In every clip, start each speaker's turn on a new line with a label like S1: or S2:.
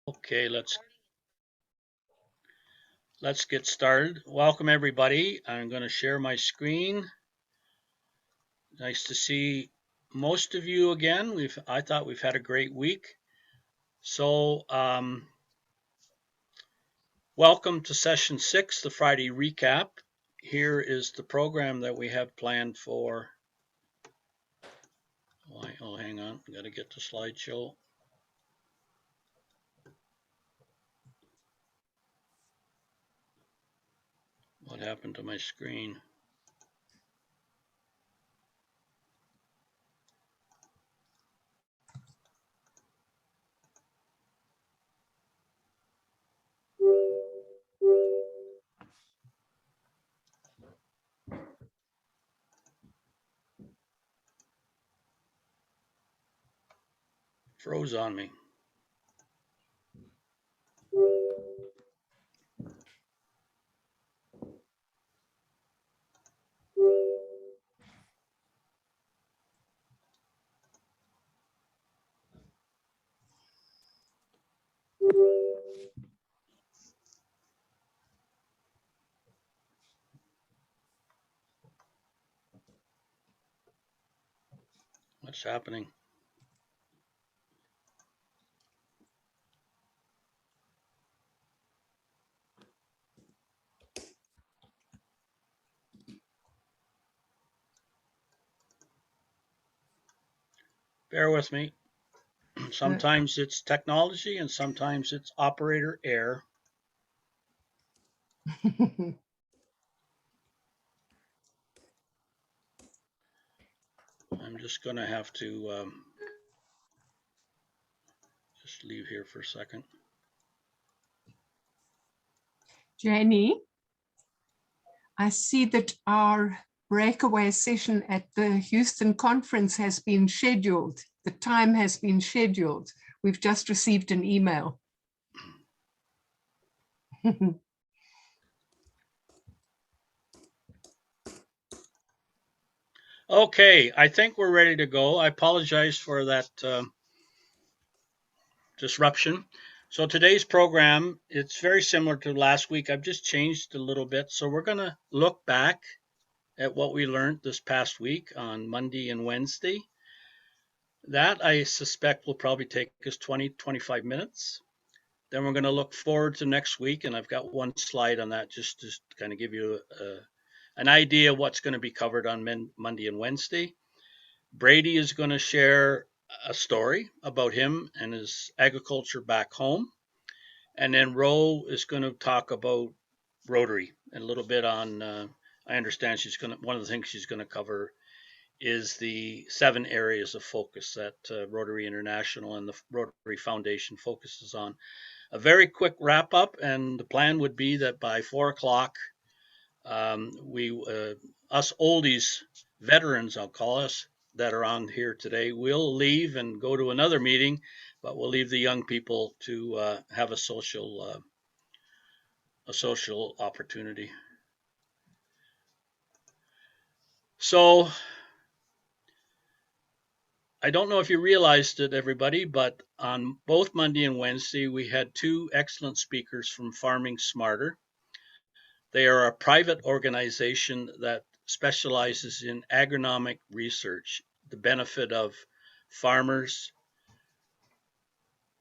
S1: Okay, let's get started. Welcome everybody. I'm going to share my screen. Nice to see most of you again. I thought we've had a great week. So, welcome to session 6, the Friday recap. Here is the program that we have planned for. Oh, hang on. Got to get the slideshow. What happened to my screen? Froze on me. What's happening? Bear with me. Sometimes it's technology and sometimes it's operator error. I'm just going to have to just leave here for a second.
S2: Jenny, I see that our breakaway session at the Houston conference has been scheduled. The time has been scheduled. We've just received an email.
S1: Okay, I think we're ready to go. I apologize for that disruption. So today's program, it's very similar to last week. I've just changed a little bit. So we're going to look back at what we learned this past week on Monday and Wednesday. That I suspect will probably take us 20-25 minutes. Then we're going to look forward to next week, and I've got one slide on that just to kind of give you an idea of what's going to be covered on Monday and Wednesday. Brady is going to share a story about him and his agriculture back home. And then Ro is going to talk about Rotary and a little bit on, I understand one of the things she's going to cover is the 7 areas of focus that Rotary International and the Rotary Foundation focuses on. A very quick wrap up, and the plan would be that by 4 o'clock, us oldies, veterans, I'll call us, that are on here today, we'll leave and go to another meeting, but we'll leave the young people to have a social opportunity. So I don't know if you realized it, everybody, but on both Monday and Wednesday, we had 2 excellent speakers from Farming Smarter. They are a private organization that specializes in agronomic research, the benefit of farmers,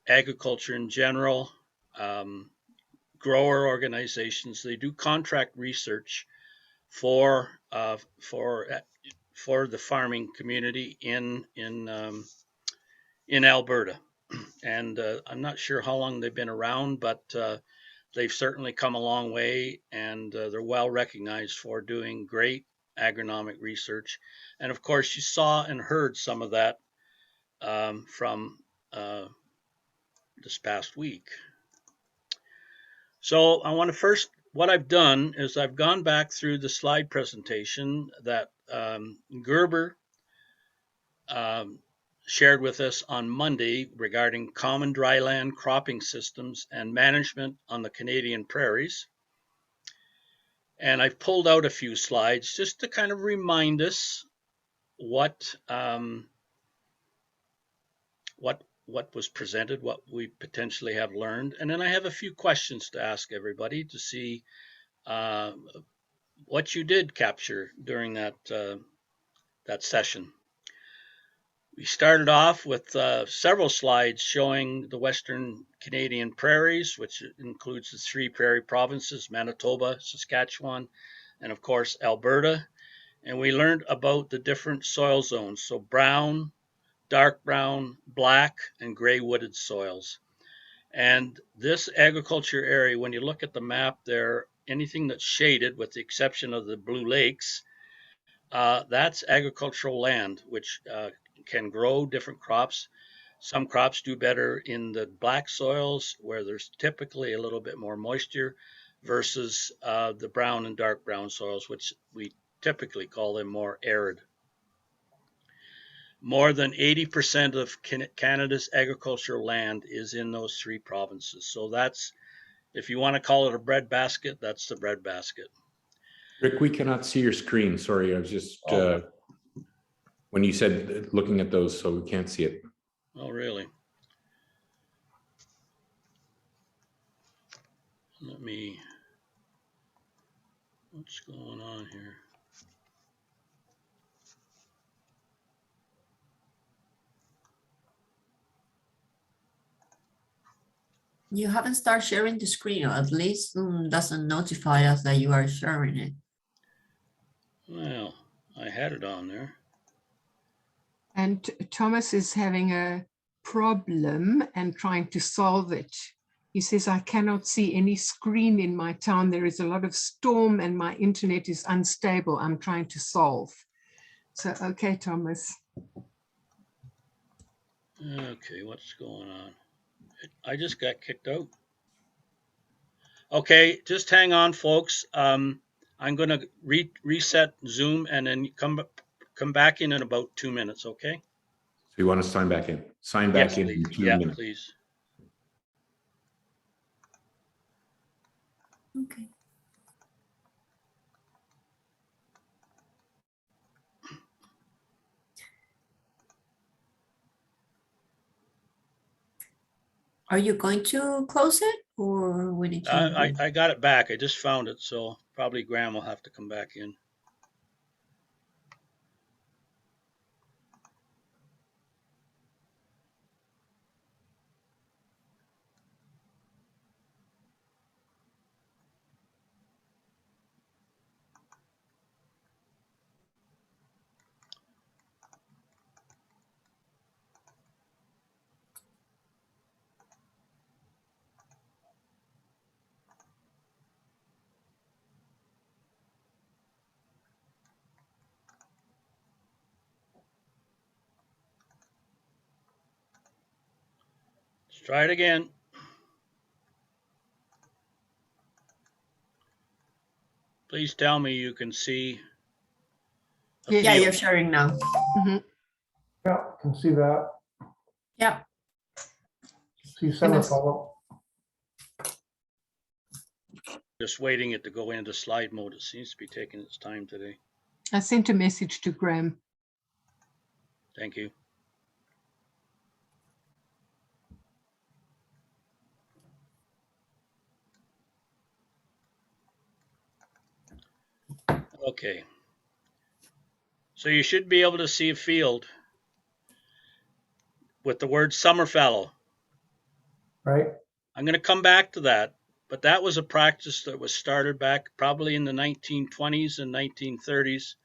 S1: agriculture in general, grower organizations. They do contract research for the farming community in Alberta. And I'm not sure how long they've been around, but they've certainly come a long way, and they're well recognized for doing great agronomic research. And of course, you saw and heard some of that from this past week. So I want to first, what I've done is I've gone back through the slide presentation that Gerber shared with us on Monday regarding common dryland cropping systems and management on the Canadian prairies. And I've pulled out a few slides just to kind of remind us what what was presented, what we potentially have learned, and then I have a few questions to ask everybody to see uh, what you did capture during that session. We started off with several slides showing the Western Canadian prairies, which includes the three prairie provinces, Manitoba, Saskatchewan, and of course, Alberta. And we learned about the different soil zones. So brown, dark brown, black, and gray wooded soils. And this agriculture area, when you look at the map there, anything that's shaded, with the exception of the Blue Lakes, that's agricultural land, which can grow different crops. Some crops do better in the black soils where there's typically a little bit more moisture versus the brown and dark brown soils, which we typically call them more arid. More than 80% of Canada's agricultural land is in those three provinces. So that's, if you want to call it a breadbasket, that's the breadbasket.
S3: Rick, we cannot see your screen. Sorry, I was just, when you said looking at those, so we can't see it.
S1: Oh, really? Let me, what's going on here?
S4: You haven't started sharing the screen, or at least doesn't notify us that you are sharing it.
S1: Well, I had it on there.
S2: And Thomas is having a problem and trying to solve it. He says, I cannot see any screen in my town. There is a lot of storm and my internet is unstable. I'm trying to solve. So, okay, Thomas.
S1: Okay, what's going on? I just got kicked out. Okay, just hang on, folks. I'm going to reset Zoom and then come back in about 2 minutes, okay?
S3: So you want to sign back in? Sign back
S1: Yes,
S3: in
S1: please.
S3: 2
S1: Yeah,
S3: minutes.
S1: please.
S4: Okay. Are you going to close it, or we need to?
S1: I got it back. I just found it, so probably Graham will have to come back in. Let's try it again. Please tell me you can see.
S2: Yes.
S4: Yeah, you're sharing now.
S2: Mhm.
S5: Yeah, can see that.
S4: Yeah.
S5: See semicolon.
S1: Just waiting it to go into slide mode. It seems to be taking its time today.
S2: I sent a message to Graham.
S1: Thank you. Okay. So you should be able to see a field with the word summer fallow.
S5: Right?
S1: I'm going to come back to that, but that was a practice that was started back probably in the 1920s and 1930s.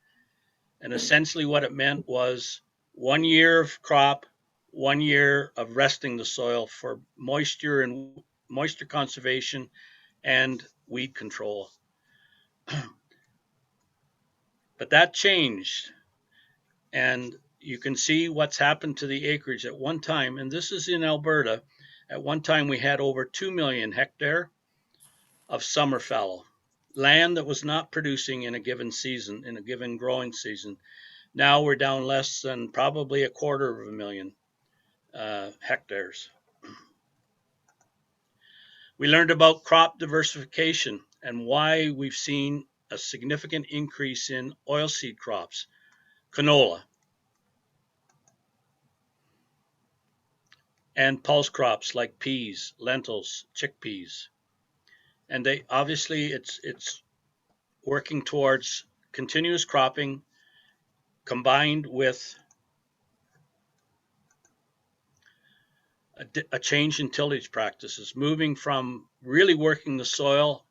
S1: And essentially what it meant was 1 year of crop, 1 year of resting the soil for moisture and moisture conservation and weed control. But that changed. And you can see what's happened to the acreage at one time. And this is in Alberta. At one time, we had over 2 million hectare of summer fallow, land that was not producing in a given season, in a given growing season. Now we're down less than probably 250,000 hectares. We learned about crop diversification and why we've seen a significant increase in oilseed crops, canola. and pulse crops like peas, lentils, chickpeas. And they obviously it's working towards continuous cropping combined with a change in tillage practices, moving from really working the soil,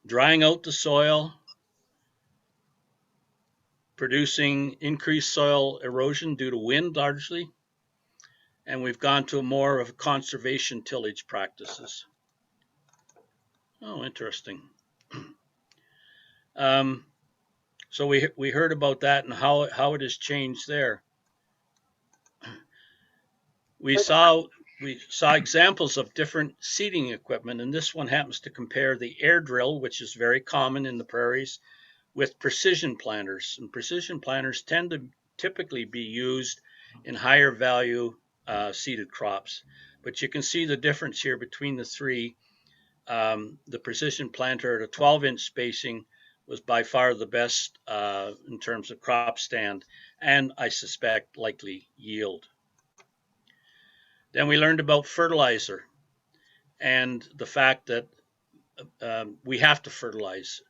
S1: drying out the soil, producing increased soil erosion due to wind largely, and we've gone to more of conservation tillage practices. Oh, interesting. So we heard about that and how it has changed there. We saw examples of different seeding equipment, and this one happens to compare the air drill, which is very common in the prairies, with precision planters. And precision planters tend to typically be used in higher value seeded crops. But you can see the difference here between the three. The precision planter at a 12-inch spacing was by far the best in terms of crop stand, and I suspect likely yield. Then we learned about fertilizer and the fact that we have to fertilize,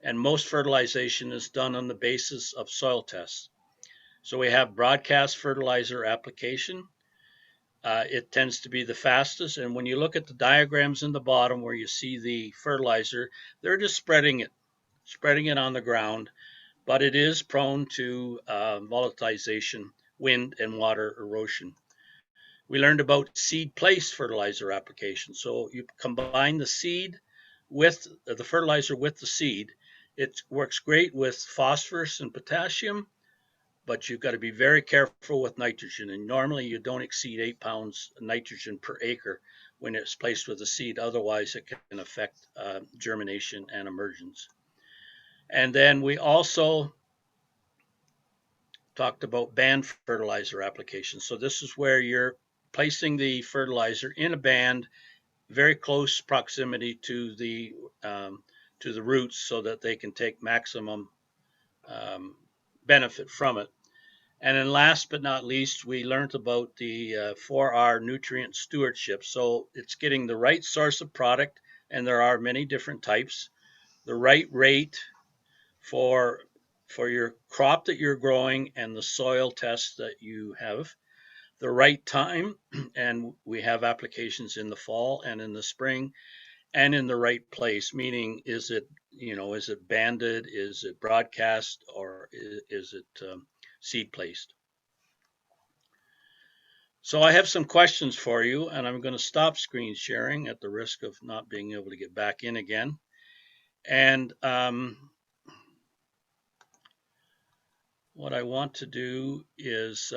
S1: and most fertilization is done on the basis of soil tests. So we have broadcast fertilizer application. It tends to be the fastest, and when you look at the diagrams in the bottom where you see the fertilizer, they're just spreading it on the ground, but it is prone to volatilization, wind, and water erosion. We learned about seed place fertilizer application. So you combine the seed with the fertilizer with the seed. It works great with phosphorus and potassium, but you've got to be very careful with nitrogen. And normally you don't exceed 8 pounds of nitrogen per acre when it's placed with the seed. Otherwise, it can affect germination and emergence. And then we also talked about band fertilizer application. So this is where you're placing the fertilizer in a band, very close proximity to the roots, so that they can take maximum benefit from it. And then last but not least, we learned about the 4R nutrient stewardship. So it's getting the right source of product, and there are many different types, the right rate for your crop that you're growing and the soil tests that you have, the right time, and we have applications in the fall and in the spring, and in the right place, meaning is it banded, is it broadcast, or is it seed placed? So I have some questions for you, and I'm going to stop screen sharing at the risk of not being able to get back in again. And what I want to do is,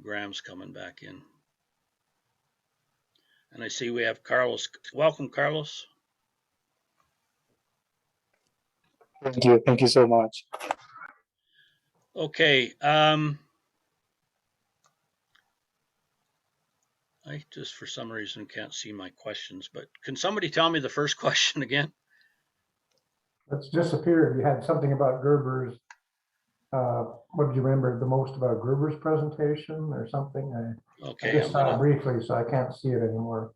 S1: Graham's coming back in. And I see we have Carlos. Welcome, Carlos.
S6: Thank you. Thank you so much.
S1: Okay. I just, for some reason, can't see my questions, but can somebody tell me the first question again?
S5: It's disappeared. You had something about Gerber's. What did you remember the most about Gerber's presentation or something?
S1: Okay.
S5: I just saw it briefly, so I can't see it anymore.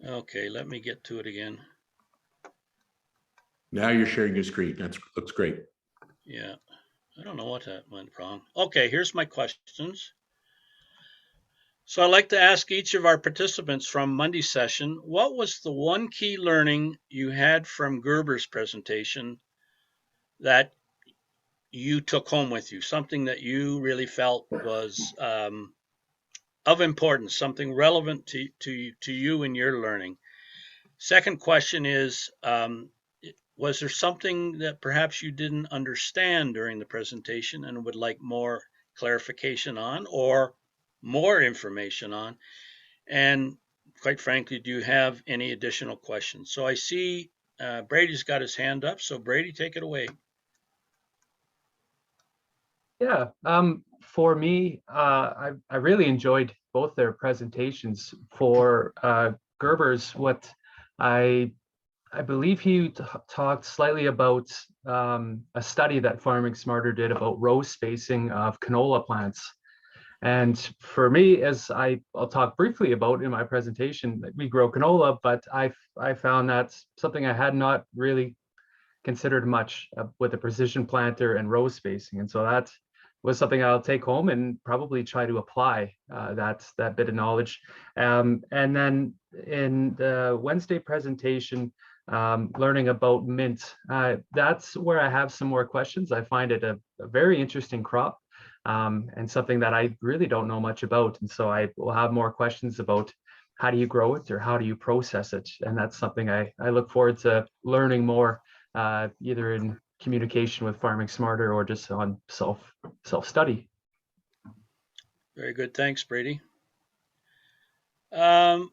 S1: Okay, let me get to it again.
S3: Now you're sharing your screen. That looks great.
S1: Yeah, I don't know what that went wrong. Okay, here's my questions. So I'd like to ask each of our participants from Monday's session, what was the one key learning you had from Gerber's presentation that you took home with you, something that you really felt was of importance, something relevant to you and your learning? Second question is, was there something that perhaps you didn't understand during the presentation and would like more clarification on or more information on? And quite frankly, do you have any additional questions? So I see Brady's got his hand up. So Brady, take it away.
S7: Yeah, for me, I really enjoyed both their presentations. For Gerber's, what I I believe he talked slightly about a study that Farming Smarter did about row spacing of canola plants. And for me, as I'll talk briefly about in my presentation, we grow canola, but I found that's something I had not really considered much with a precision planter and row spacing. And so that was something I'll take home and probably try to apply that bit of knowledge. And then in the Wednesday presentation, learning about mint, that's where I have some more questions. I find it a very interesting crop. And something that I really don't know much about. And so I will have more questions about how do you grow it or how do you process it? And that's something I look forward to learning more, either in communication with Farming Smarter or just on self-study.
S1: Very good. Thanks, Brady. Maria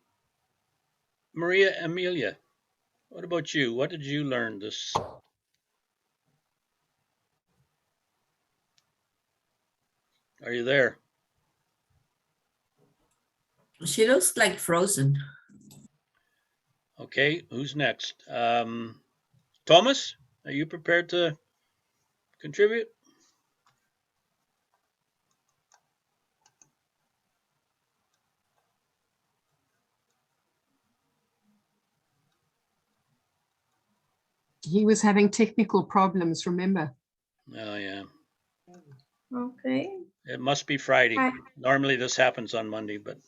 S1: Amelia, what about you? What did you learn this? Are you there?
S4: She looks like frozen.
S1: Okay, who's next? Thomas, are you prepared to contribute?
S2: He was having technical problems, remember?
S1: Oh, yeah.
S8: Okay.
S1: It must be Friday.
S8: Hi.
S1: Normally this happens on Monday, but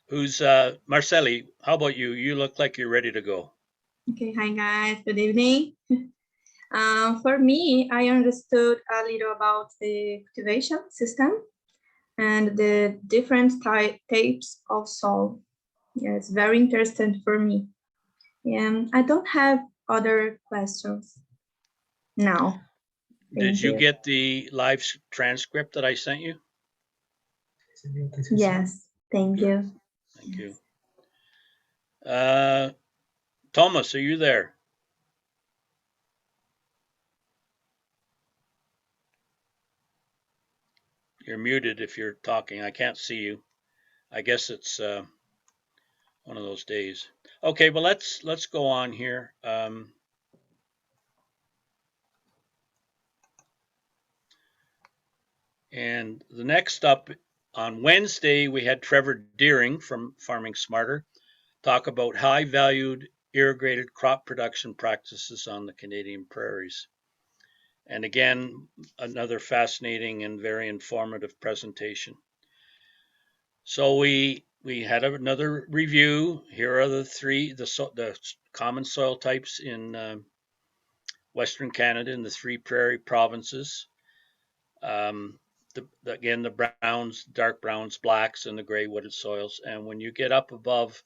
S1: who's Marcelli? How about you? You look like you're ready to go.
S8: Okay. Hi, guys. Good evening. For me, I understood a little about the cultivation system and the different types of soil. Yeah, it's very interesting for me. And I don't have other questions now.
S1: Did you get the live transcript that I sent you?
S8: Yes. Thank you.
S1: Thank you. Thomas, are you there? You're muted if you're talking. I can't see you. I guess it's one of those days. Okay, well let's go on here. And the next up on Wednesday, we had Trevor Deering from Farming Smarter talk about high valued irrigated crop production practices on the Canadian prairies. And again, another fascinating and very informative presentation. So we had another review. Here are the three, the common soil types in Western Canada in the three prairie provinces. Again, the browns, dark browns, blacks, and the gray wooded soils. And when you get up above,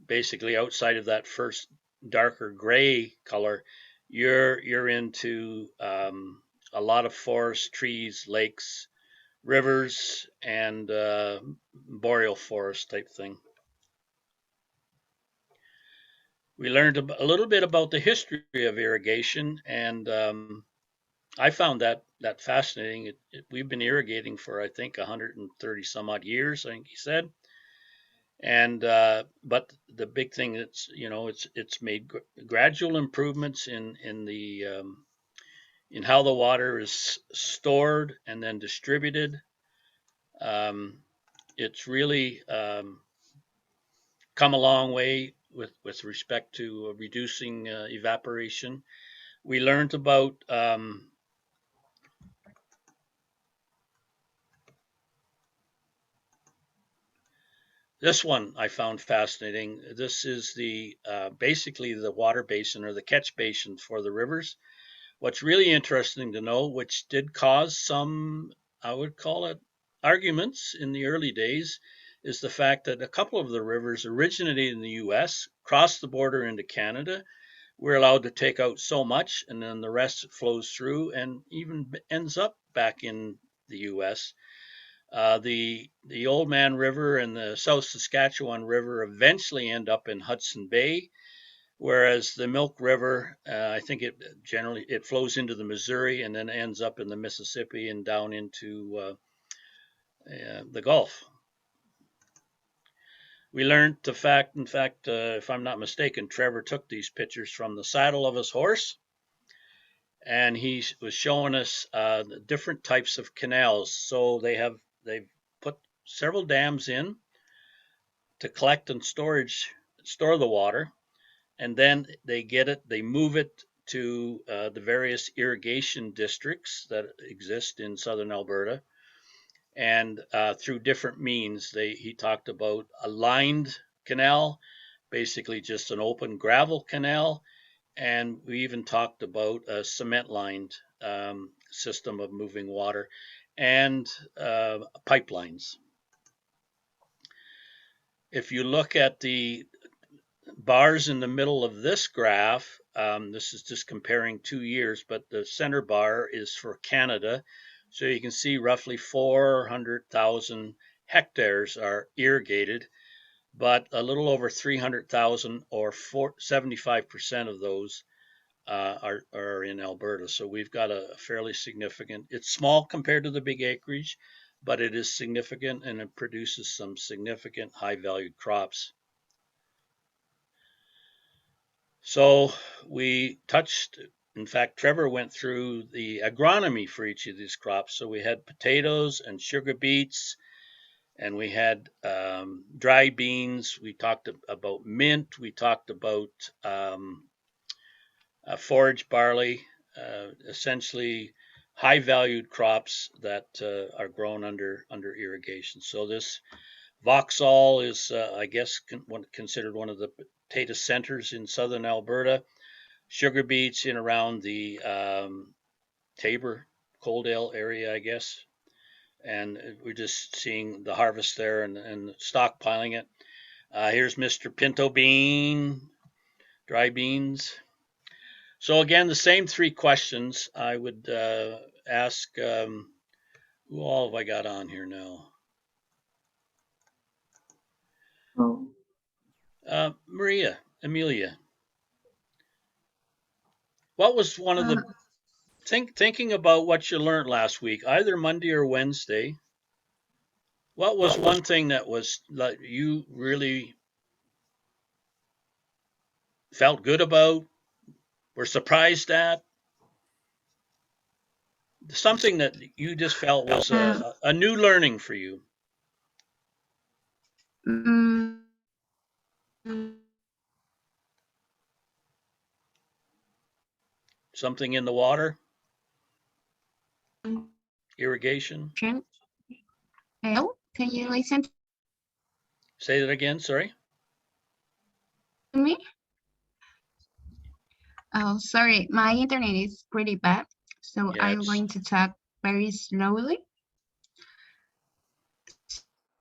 S1: basically outside of that first darker gray color, you're into a lot of forest, trees, lakes, rivers, and boreal forest type thing. We learned a little bit about the history of irrigation, and I found that fascinating. We've been irrigating for, I think, 130 some odd years, I think he said. And but the big thing that's, it's made gradual improvements in how the water is stored and then distributed. It's really come a long way with respect to reducing evaporation. We learned about this one I found fascinating. This is the basically the water basin or the catch basin for the rivers. What's really interesting to know, which did cause some, I would call it, arguments in the early days, is the fact that a couple of the rivers originated in the U.S., crossed the border into Canada. We're allowed to take out so much, and then the rest flows through and even ends up back in the U.S. The Old Man River and the South Saskatchewan River eventually end up in Hudson Bay, whereas the Milk River, I think it flows into the Missouri and then ends up in the Mississippi and down into the Gulf. We learned the fact, in fact, if I'm not mistaken, Trevor took these pictures from the saddle of his horse, and he was showing us the different types of canals. So they've put several dams in to collect and store the water, and then they move it to the various irrigation districts that exist in Southern Alberta, and through different means. He talked about a lined canal, basically just an open gravel canal, and we even talked about a cement lined system of moving water, and pipelines. If you look at the bars in the middle of this graph, this is just comparing 2 years, but the center bar is for Canada. So you can see roughly 400,000 hectares are irrigated, but a little over 300,000, or 75% of those are in Alberta. So we've got a fairly significant, it's small compared to the big acreage, but it is significant, and it produces some significant high valued crops. So we touched, in fact, Trevor went through the agronomy for each of these crops. So we had potatoes and sugar beets, and we had dry beans. We talked about mint. We talked about forage barley, essentially high valued crops that are grown under irrigation. So this Vauxhall is, I guess, considered one of the potato centers in Southern Alberta. Sugar beets in around the Tabor, Coaldale area, I guess. And we're just seeing the harvest there and stockpiling it. Here's Mr. Pinto bean, dry beans. So again, the same 3 questions I would ask. Who all have I got on here now?
S8: Oh.
S1: Amelia. What was one of the thinking about what you learned last week, either Monday or Wednesday? What was one thing that was like you really felt good about, were surprised at? Something that you just felt was a new learning for you.
S9: Mm,
S1: Something in the water? Irrigation?
S9: Hello, can you listen
S1: Say that again, sorry.
S9: to me? Oh, sorry, my internet is pretty bad, so I'm going to talk very slowly.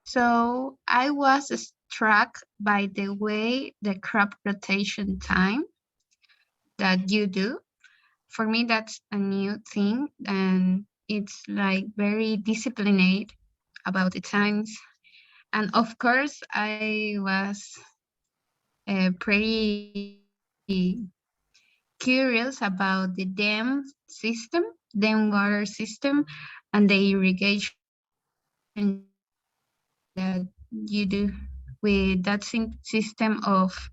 S9: So I was struck by the way the crop rotation time that you do. For me, that's a new thing, and it's like very disciplined about the times. And of course, I was pretty curious about the dam water system, and the irrigation that you do with that system of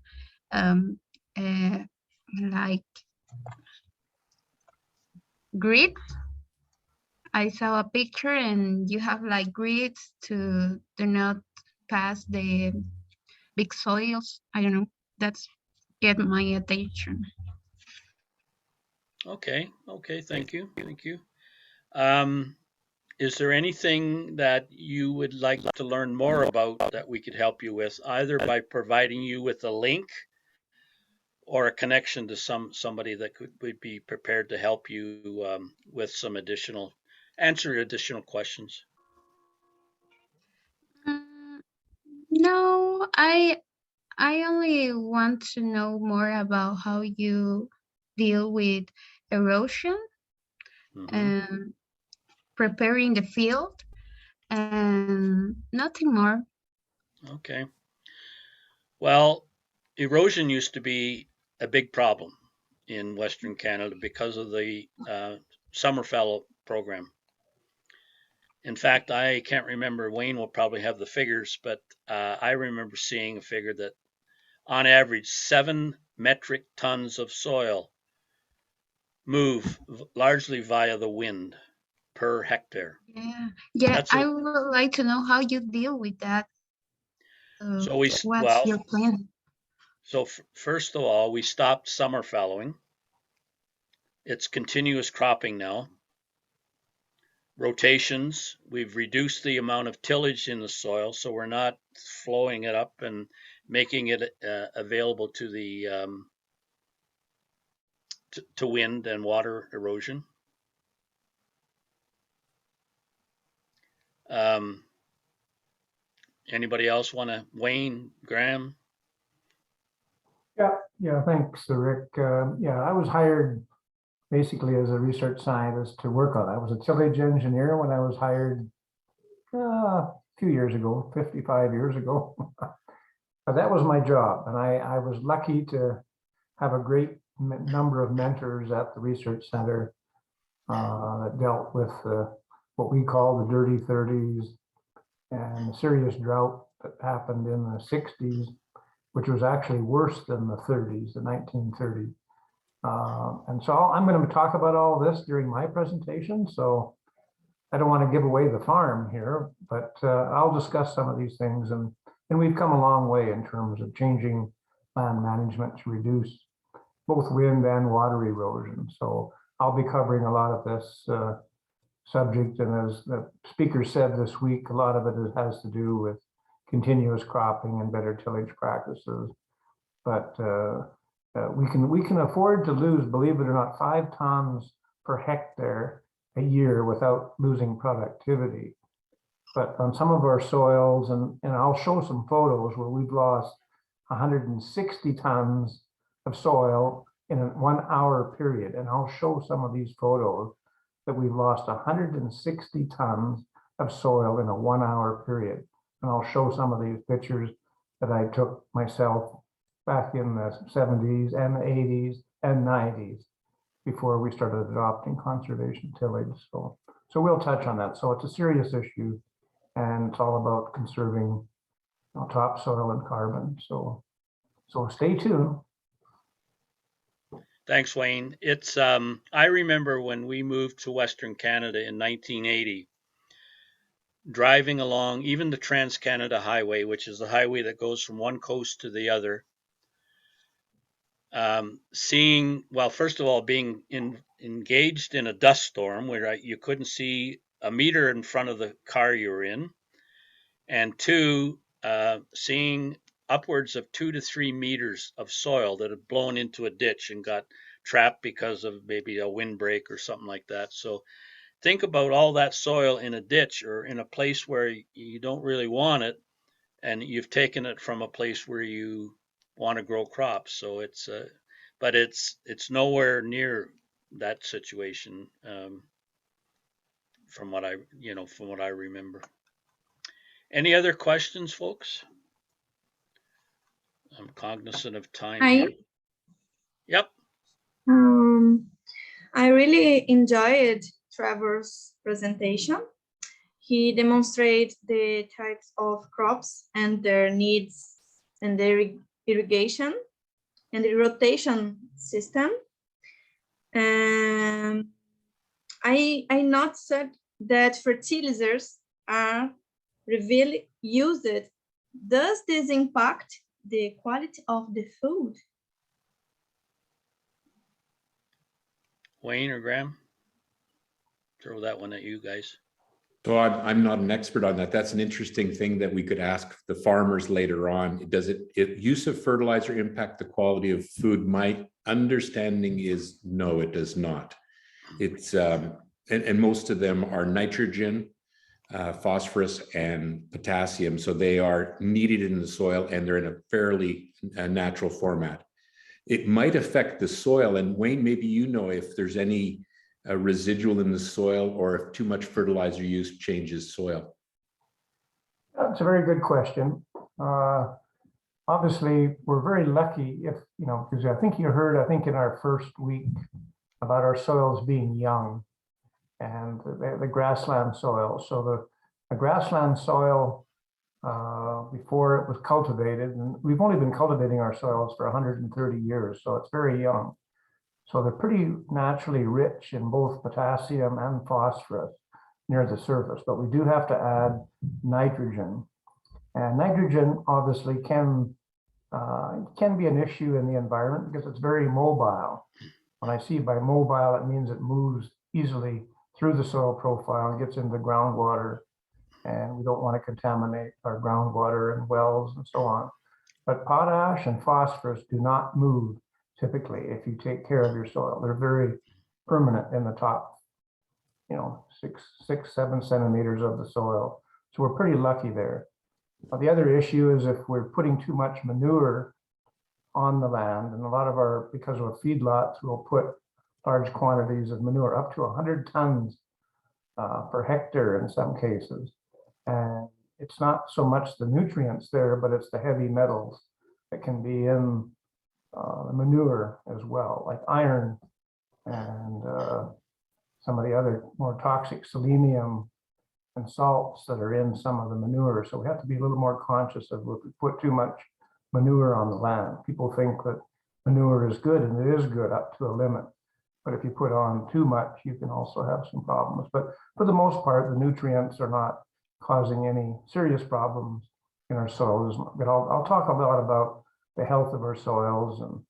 S9: like grid. I saw a picture, and you have like grids to do not pass the big soils. I don't know. That's get my attention.
S1: Okay, thank you. Is there anything that you would like to learn more about that we could help you with, either by providing you with a link or a connection to somebody that would be prepared to help you with some additional questions?
S9: No, I only want to know more about how you deal with erosion and preparing the field, and nothing more.
S1: Okay. Well, erosion used to be a big problem in Western Canada because of the summer fallow program. In fact, I can't remember, Wayne will probably have the figures, but I remember seeing a figure that on average 7 metric tons of soil move largely via the wind per hectare.
S9: Yeah,
S1: That's
S9: I
S1: a,
S9: would like to know how you deal with that.
S1: so we,
S9: What's your plan?
S1: So first of all, we stopped summer fallowing. It's continuous cropping now. Rotations, we've reduced the amount of tillage in the soil, so we're not flowing it up and making it available to the to wind and water erosion. Anybody else want to? Wayne, Graham?
S5: Yeah, thanks, Rick. Yeah, I was hired basically as a research scientist to work on it. I was a tillage engineer when I was hired a few years ago, 55 years ago. But that was my job, and I was lucky to have a great number of mentors at the research center that dealt with what we call the dirty 30s and the serious drought that happened in the 60s, which was actually worse than the 30s, the 1930s. And so I'm going to talk about all this during my presentation. So I don't want to give away the farm here, but I'll discuss some of these things. And we've come a long way in terms of changing land management to reduce both wind and water erosion. So I'll be covering a lot of this subject. And as the speaker said this week, a lot of it has to do with continuous cropping and better tillage practices. But we can afford to lose, believe it or not, 5 tons per hectare a year without losing productivity. But on some of our soils, and I'll show some photos where we've lost 160 tons of soil in a 1 hour period. And I'll show some of these photos that we've lost 160 tons of soil in a 1 hour period. And I'll show some of these pictures that I took myself back in the 70s and the 80s and 90s before we started adopting conservation tillage. So we'll touch on that. So it's a serious issue, and it's all about conserving topsoil and carbon. So stay tuned.
S1: Thanks, Wayne. It's I remember when we moved to Western Canada in 1980, driving along even the Trans-Canada Highway, which is the highway that goes from one coast to the other, seeing, well, first of all, being engaged in a dust storm where you couldn't see a meter in front of the car you were in, and 2, seeing upwards of 2 to 3 meters of soil that had blown into a ditch and got trapped because of maybe a windbreak or something like that. So think about all that soil in a ditch or in a place where you don't really want it, and you've taken it from a place where you want to grow crops. So it's but it's nowhere near that situation from what I remember. Any other questions, folks? I'm cognizant of time.
S8: Hi.
S1: Yep.
S8: I really enjoyed Trevor's presentation. He demonstrated the types of crops and their needs and their irrigation and the rotation system. I noticed that fertilizers are really used. Does this impact the quality of the food?
S1: Wayne or Graham? Throw that one at you guys.
S3: So I'm not an expert on that. That's an interesting thing that we could ask the farmers later on. Does use of fertilizer impact the quality of food? My understanding is no, it does not. It's and most of them are nitrogen, phosphorus, and potassium. So they are needed in the soil, and they're in a fairly natural format. It might affect the soil, and Wayne, maybe you know if there's any residual in the soil or if too much fertilizer use changes soil.
S5: That's a very good question. Obviously, we're very lucky if, because I think you heard, in our first week about our soils being young. and the grassland soil. So the grassland soil, before it was cultivated, and we've only been cultivating our soils for 130 years, so it's very young. So they're pretty naturally rich in both potassium and phosphorus near the surface, but we do have to add nitrogen. And nitrogen obviously can be an issue in the environment because it's very mobile. When I see by mobile, it means it moves easily through the soil profile and gets into groundwater. And we don't want to contaminate our groundwater and wells and so on. But potash and phosphorus do not move typically if you take care of your soil. They're very permanent in the top, 6-7 centimeters of the soil. So we're pretty lucky there. Now, the other issue is if we're putting too much manure on the land, and a lot of because of feedlots, we'll put large quantities of manure, up to 100 tons per hectare in some cases. And it's not so much the nutrients there, but it's the heavy metals that can be in the manure as well, like iron and some of the other more toxic selenium and salts that are in some of the manure. So we have to be a little more conscious of if we put too much manure on the land. People think that manure is good, and it is good up to a limit. But if you put on too much, you can also have some problems. But for the most part, the nutrients are not causing any serious problems in our soils. But I'll talk a lot about the health of our soils, and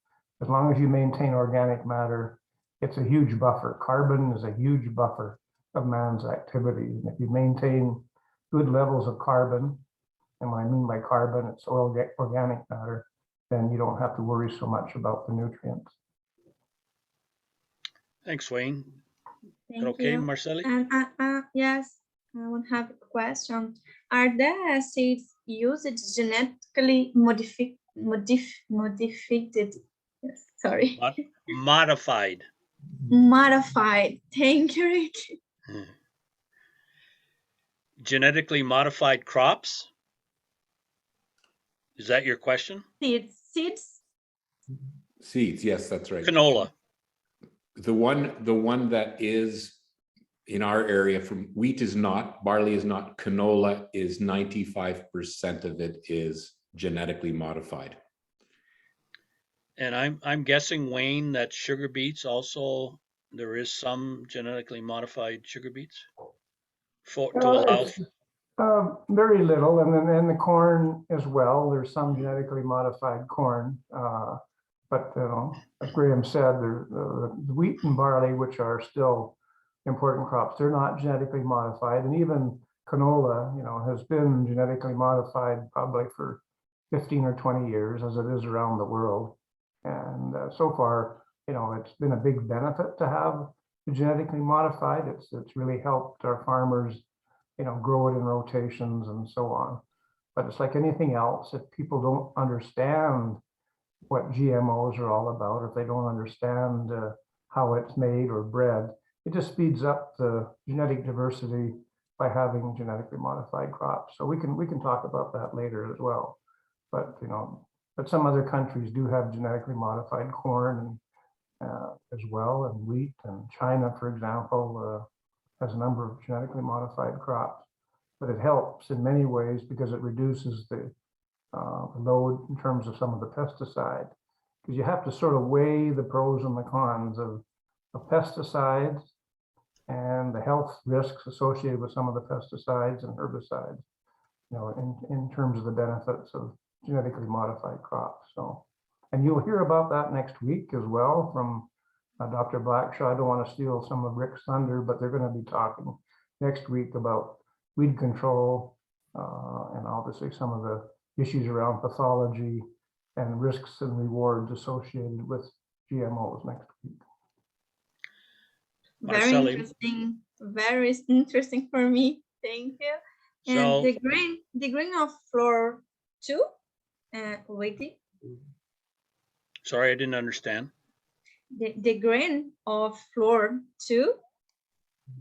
S5: as long as you maintain organic matter, it's a huge buffer. Carbon is a huge buffer of man's activity. And if you maintain good levels of carbon, and what I mean by carbon, it's organic matter, then you don't have to worry so much about the nutrients.
S1: Thanks, Wayne.
S8: Thank
S1: Okay,
S8: you.
S1: Marceli?
S8: And yes, I want to have a question. Are the seeds used genetically modified? Sorry.
S1: Modified.
S8: Modified. Thank you, Rick.
S1: Genetically modified crops? Is that your question?
S8: Seeds.
S3: Seeds, yes, that's right.
S1: Canola.
S3: The one that is in our area from wheat is not, barley is not, canola is 95% of it is genetically modified. And
S1: I'm guessing, Wayne, that sugar beets also, there is some genetically modified sugar beets to allow.
S5: Very little, and then the corn as well. There's some genetically modified corn, but as Graham said, the wheat and barley, which are still important crops, they're not genetically modified, and even canola, has been genetically modified probably for 15 or 20 years, as it is around the world. And so far, it's been a big benefit to have the genetically modified. It's really helped our farmers, grow it in rotations and so on. But it's like anything else, if people don't understand what GMOs are all about, if they don't understand how it's made or bred, it just speeds up the genetic diversity by having genetically modified crops. So we can talk about that later as well. But but some other countries do have genetically modified corn as well, and wheat. And China, for example, has a number of genetically modified crops. But it helps in many ways because it reduces the load in terms of some of the pesticides. Because you have to sort of weigh the pros and the cons of pesticides and the health risks associated with some of the pesticides and herbicides, in terms of the benefits of genetically modified crops. So, and you'll hear about that next week as well from Dr. Blackshaw. I don't want to steal some of Rick's thunder, but they're going to be talking next week about weed control and obviously some of the issues around pathology and risks and rewards associated with GMOs next week.
S8: Very interesting. Very interesting for me. Thank you. And
S1: So,
S8: the grain of flour too. Waiting.
S1: sorry, I didn't understand.
S8: The grain of flour too.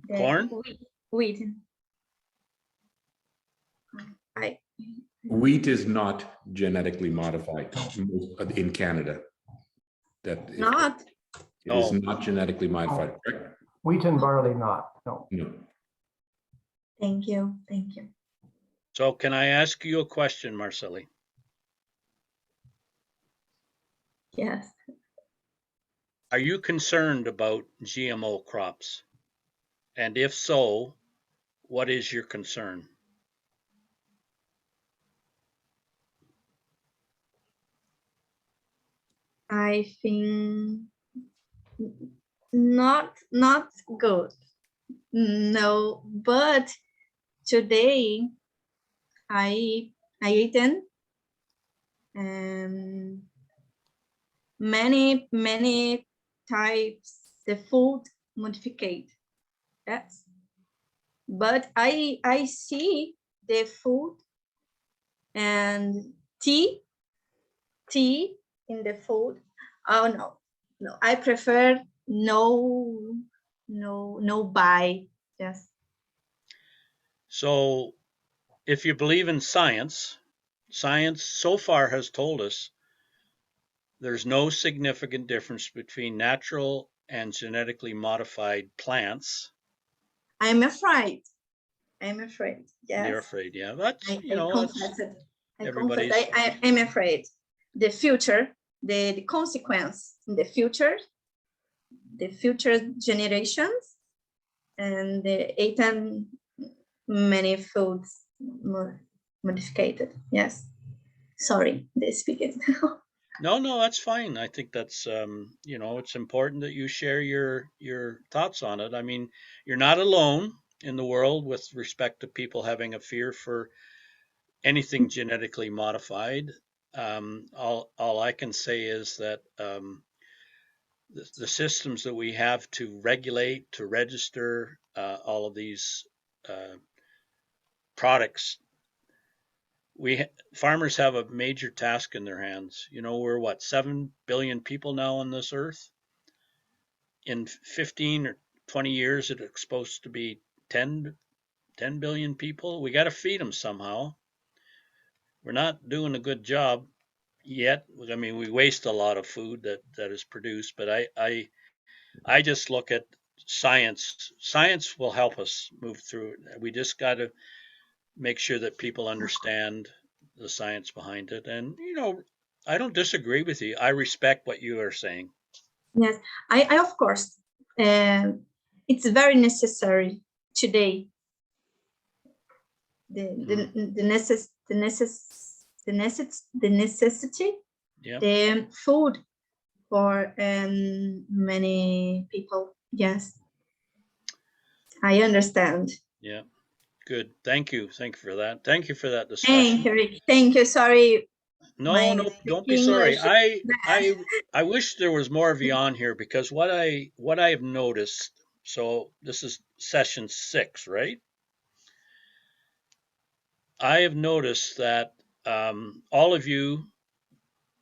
S1: Corn?
S8: Wheat.
S3: wheat is not genetically modified in Canada. That is,
S8: Not.
S3: it is not genetically modified, correct?
S5: Wheat and barley not, no.
S3: No.
S8: Thank you. Thank you.
S1: So can I ask you a question, Marceli?
S8: Yes.
S1: Are you concerned about GMO crops? And if so, what is your concern?
S8: I think not good. No, but today I eaten many types the food modified. Yes, but I see the food and tea in the food. Oh no, I prefer no buy. Yes.
S1: So if you believe in science, science so far has told us there's no significant difference between natural and genetically modified plants.
S8: I'm afraid. Yes.
S1: You're afraid, yeah. That's,
S8: I
S1: that's
S8: confess it. I
S1: everybody's.
S8: confess. I'm afraid. The future, the consequence in the future generations, and the eaten many foods modified. Yes. Sorry, the speaking.
S1: No, that's fine. I think that's it's important that you share your thoughts on it. I mean, you're not alone in the world with respect to people having a fear for anything genetically modified. All I can say is that the systems that we have to regulate, to register all of these products, farmers have a major task in their hands. We're what, 7 billion people now on this earth. In 15 or 20 years, it's supposed to be 10 billion people. We got to feed them somehow. We're not doing a good job yet. I mean, we waste a lot of food that is produced, but I just look at science. Science will help us move through it. We just got to make sure that people understand the science behind it. And, I don't disagree with you. I respect what you are saying.
S8: Yes, I of course, it's very necessary today. The necessity,
S1: Yeah.
S8: the food for many people. Yes, I understand.
S1: Yeah. Good. Thank you. Thank you for that. Thank you for that discussion.
S8: Thank you. Sorry.
S1: No, don't be sorry. I wish there was more of you on here, because what I've noticed, so this is session 6, right? I have noticed that all of you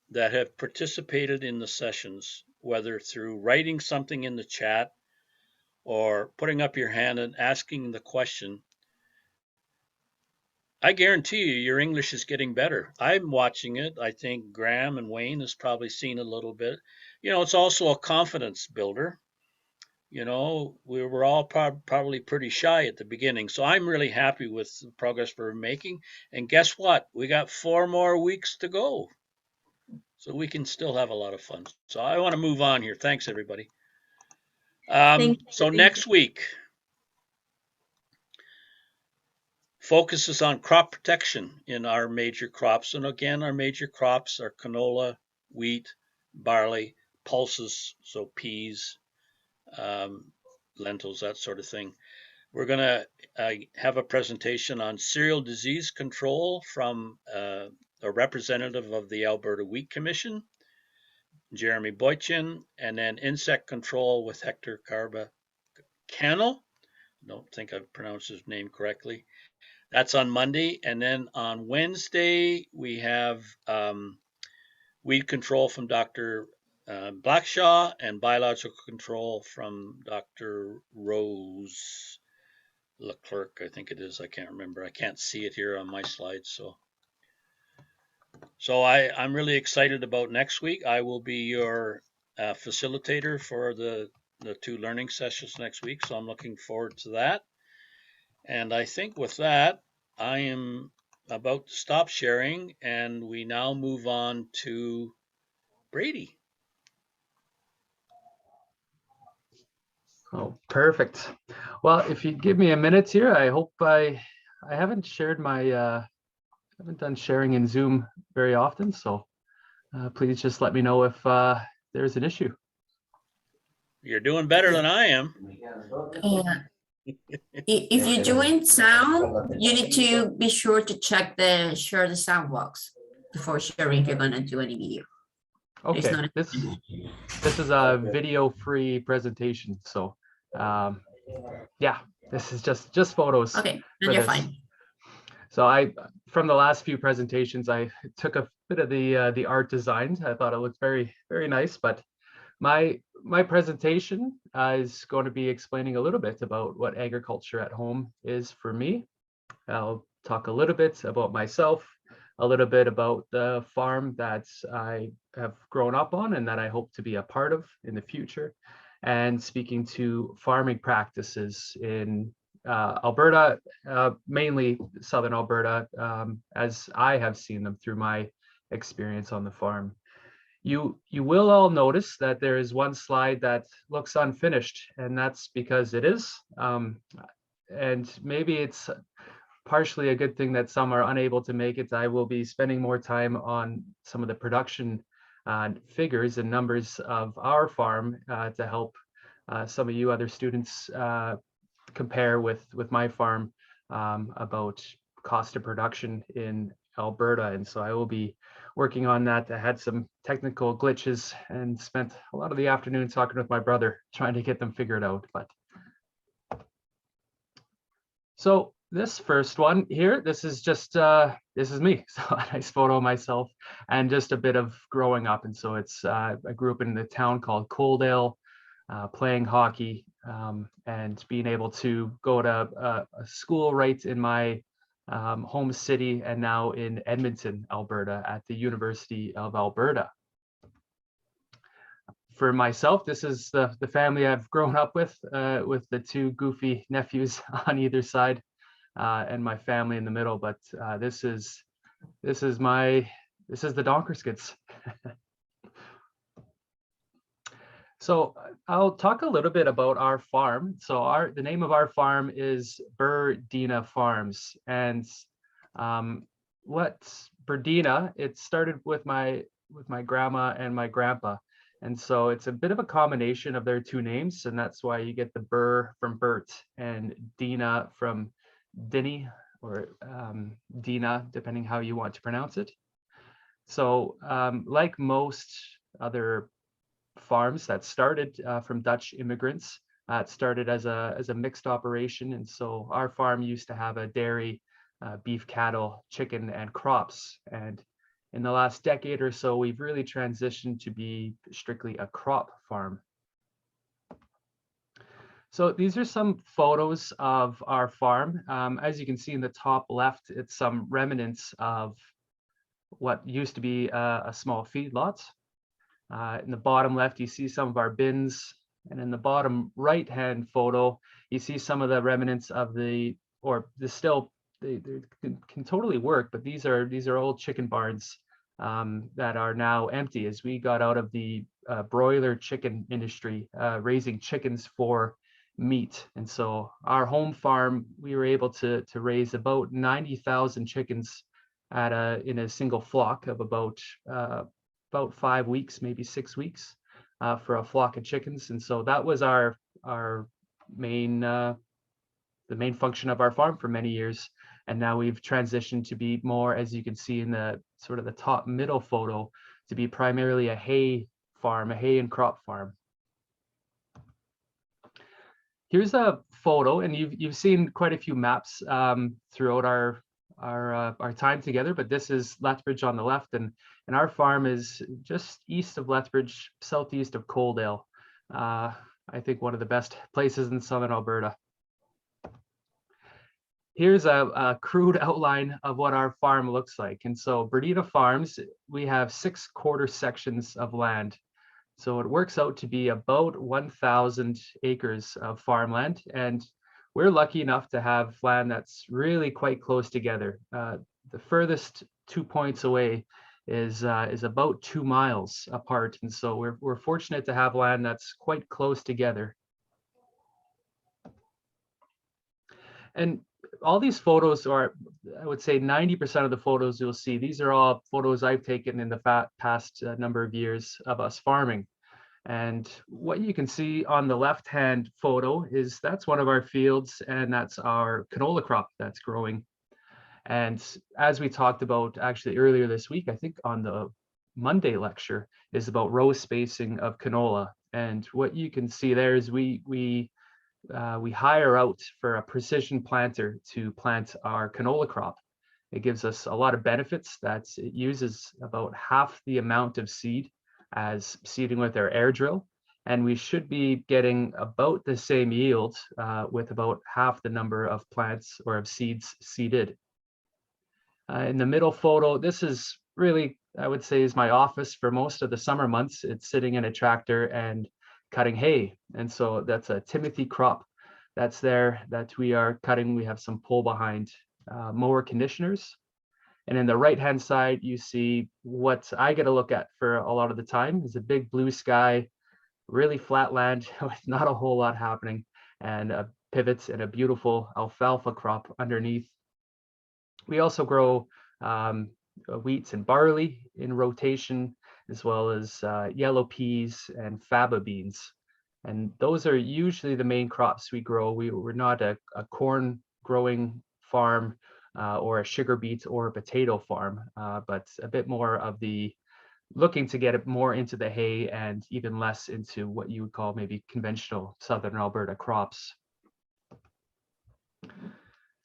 S1: that have participated in the sessions, whether through writing something in the chat or putting up your hand and asking the question, I guarantee you your English is getting better. I'm watching it. I think Graham and Wayne has probably seen a little bit. It's also a confidence builder. We were all probably pretty shy at the beginning. So I'm really happy with the progress we're making. And guess what? We got 4 more weeks to go. So we can still have a lot of fun. So I want to move on here. Thanks, everybody. So next week focuses on crop protection in our major crops. And again, our major crops are canola, wheat, barley, pulses, so peas, lentils, that sort of thing. We're going to have a presentation on cereal disease control from a representative of the Alberta Wheat Commission, Jeremy Boychin, and then insect control with Hector Carba-Cannell. I don't think I've pronounced his name correctly. That's on Monday. And then on Wednesday, we have weed control from Dr. Blackshaw and biological control from Dr. Rose Leclerc, I think it is. I can't remember. I can't see it here on my slides. So I'm really excited about next week. I will be your facilitator for the the 2 learning sessions next week. So I'm looking forward to that. And I think with that, I am about to stop sharing, and we now move on to Brady.
S7: Oh, perfect. Well, if you give me a minute here, I hope I haven't shared my haven't done sharing in Zoom very often, so please just let me know if there's an issue.
S1: You're doing better than I am.
S4: If you're doing sound, you need to be sure to check the share the sound box before sharing if you're gonna do any video. It's
S7: Okay,
S4: not
S7: this is a video-free presentation, so yeah, this is just photos.
S4: Okay,
S7: for
S4: then you're
S7: this.
S4: fine.
S7: So from the last few presentations, I took a bit of the art design. I thought it looked very, very nice, but my presentation is going to be explaining a little bit about what agriculture at home is for me. I'll talk a little bit about myself, a little bit about the farm that I have grown up on and that I hope to be a part of in the future, and speaking to farming practices in Alberta, mainly Southern Alberta, as I have seen them through my experience on the farm. You will all notice that there is one slide that looks unfinished, and that's because it is. And maybe it's partially a good thing that some are unable to make it. I will be spending more time on some of the production figures and numbers of our farm to help some of you other students compare with my farm about cost of production in Alberta. And so I will be working on that. I had some technical glitches and spent a lot of the afternoon talking with my brother trying to get them figured out. But so this first one here, this is just this is me. So a nice photo of myself and just a bit of growing up. And so it's I grew up in a town called Coaldale, playing hockey and being able to go to a school right in my home city, and now in Edmonton, Alberta, at the University of Alberta. For myself, this is the family I've grown up with the 2 goofy nephews on either side, and my family in the middle. But this is the Donkerskits. So I'll talk a little bit about our farm. So the name of our farm is Burdena Farms, and what's Burdena? It started with my grandma and my grandpa, and so it's a bit of a combination of their 2 names, and that's why you get the Bur from Bert and Dina from Dinny, or Dina, depending how you want to pronounce it. So like most other farms that started from Dutch immigrants, it started as a mixed operation, and so our farm used to have a dairy, beef, cattle, chicken, and crops. And in the last decade or so, we've really transitioned to be strictly a crop farm. So these are some photos of our farm. As you can see in the top left, it's some remnants of what used to be a small feedlot. In the bottom left, you see some of our bins, and in the bottom right-hand photo, you see some of the remnants of they can totally work, but these are old chicken barns that are now empty as we got out of the broiler chicken industry, raising chickens for meat. And so our home farm, we were able to raise about 90,000 chickens in a single flock of about 5 weeks, maybe 6 weeks, for a flock of chickens. And so that was our main the main function of our farm for many years. And now we've transitioned to be more, as you can see in the sort of the top middle photo, to be primarily a hay farm, a hay and crop farm. Here's a photo, and you've seen quite a few maps throughout our time together, but this is Lethbridge on the left, and our farm is just east of Lethbridge, southeast of Coaldale. I think one of the best places in Southern Alberta. Here's a crude outline of what our farm looks like. And so Burdena Farms, we have 6 quarter sections of land. So it works out to be about 1,000 acres of farmland. And we're lucky enough to have land that's really quite close together. The furthest 2 points away is about 2 miles apart. And so we're fortunate to have land that's quite close together. And all these photos are, I would say 90% of the photos you'll see, these are all photos I've taken in the past number of years of us farming. And what you can see on the left-hand photo is that's one of our fields, and that's our canola crop that's growing. And as we talked about actually earlier this week, I think on the Monday lecture, is about row spacing of canola. And what you can see there is we hire out for a precision planter to plant our canola crop. It gives us a lot of benefits. That it uses about half the amount of seed as seeding with our air drill, and we should be getting about the same yield with about half the number of plants or of seeds seeded. In the middle photo, this is really, I would say, is my office for most of the summer months. It's sitting in a tractor and cutting hay, and so that's a Timothy crop that's there that we are cutting. We have some pull behind mower conditioners. And in the right-hand side, you see what I get to look at for a lot of the time is a big blue sky, really flat land with not a whole lot happening, and pivots and a beautiful alfalfa crop underneath. We also grow wheats and barley in rotation, as well as yellow peas and faba beans. And those are usually the main crops we grow. We're not a corn growing farm or a sugar beet or a potato farm, but a bit more of the looking to get it more into the hay and even less into what you would call maybe conventional Southern Alberta crops.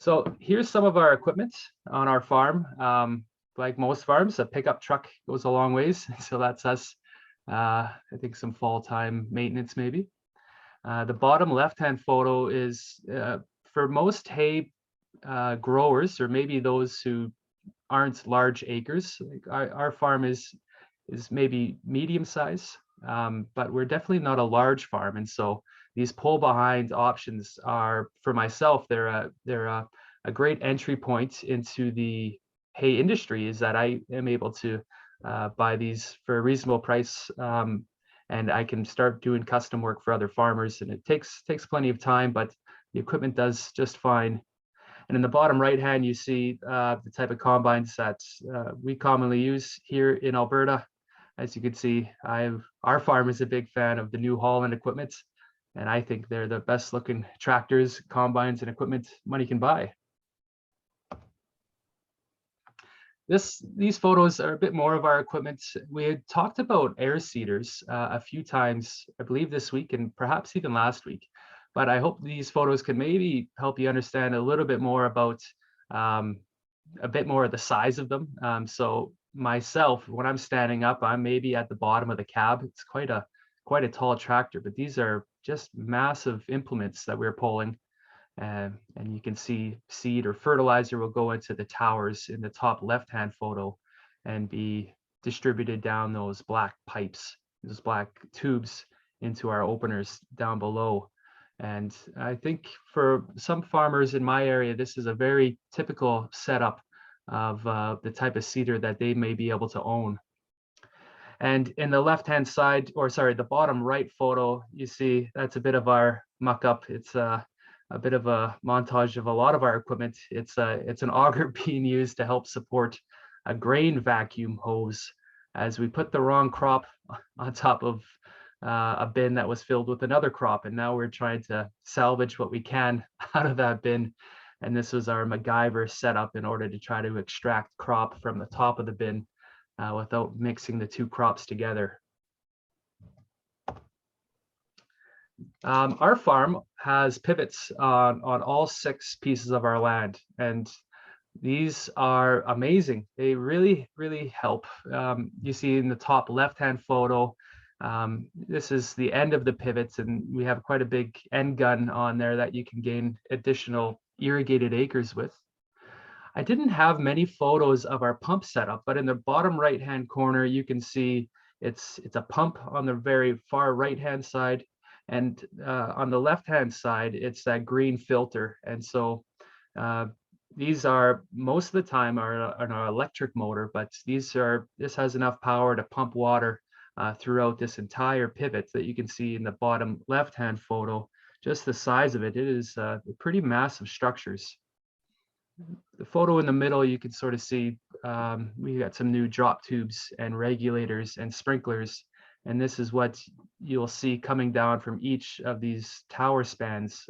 S7: So here's some of our equipment on our farm. Like most farms, a pickup truck goes a long ways. So that's us, I think some fall time maintenance maybe. The bottom left-hand photo is for most hay growers, or maybe those who aren't large acres. Like our farm is maybe medium size, but we're definitely not a large farm. And so these pull behind options are, for myself, they're a great entry point into the hay industry, is that I am able to buy these for a reasonable price, and I can start doing custom work for other farmers. And it takes plenty of time, but the equipment does just fine. And in the bottom right hand, you see the type of combines that we commonly use here in Alberta. As you can see, our farm is a big fan of the New Holland equipment, and I think they're the best looking tractors, combines, and equipment money can buy. These photos are a bit more of our equipment. We had talked about air seeders a few times, I believe this week and perhaps even last week. But I hope these photos can maybe help you understand a little bit more about a bit more of the size of them. So myself, when I'm standing up, I'm maybe at the bottom of the cab. It's quite a tall tractor, but these are just massive implements that we're pulling. And you can see seed or fertilizer will go into the towers in the top left-hand photo and be distributed down those black pipes, those black tubes into our openers down below. And I think for some farmers in my area, this is a very typical setup of the type of seeder that they may be able to own. And in the left-hand side, or sorry, the bottom right photo, you see that's a bit of our muck-up. It's a bit of a montage of a lot of our equipment. It's an auger being used to help support a grain vacuum hose as we put the wrong crop on top of a bin that was filled with another crop, and now we're trying to salvage what we can out of that bin. And this was our MacGyver setup in order to try to extract crop from the top of the bin without mixing the two crops together. Our farm has pivots on all 6 pieces of our land, and these are amazing. They really, really help. You see in the top left-hand photo, this is the end of the pivots, and we have quite a big end gun on there that you can gain additional irrigated acres with. I didn't have many photos of our pump setup, but in the bottom right-hand corner, you can see It's a pump on the very far right-hand side, and on the left-hand side, it's that green filter. And so these are most of the time are an electric motor, but this has enough power to pump water throughout this entire pivot that you can see in the bottom left-hand photo. Just the size of it, it is pretty massive structures. The photo in the middle, you can sort of see we got some new drop tubes and regulators and sprinklers. And this is what you'll see coming down from each of these tower spans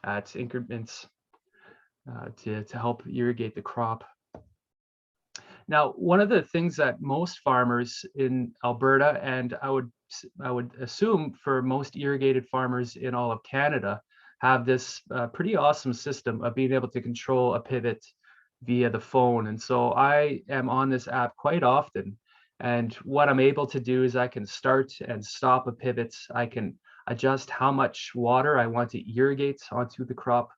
S7: at increments to help irrigate the crop. Now, one of the things that most farmers in Alberta, and I would assume for most irrigated farmers in all of Canada, have this pretty awesome system of being able to control a pivot via the phone. And so I am on this app quite often. And what I'm able to do is I can start and stop a pivot. I can adjust how much water I want to irrigate onto the crop.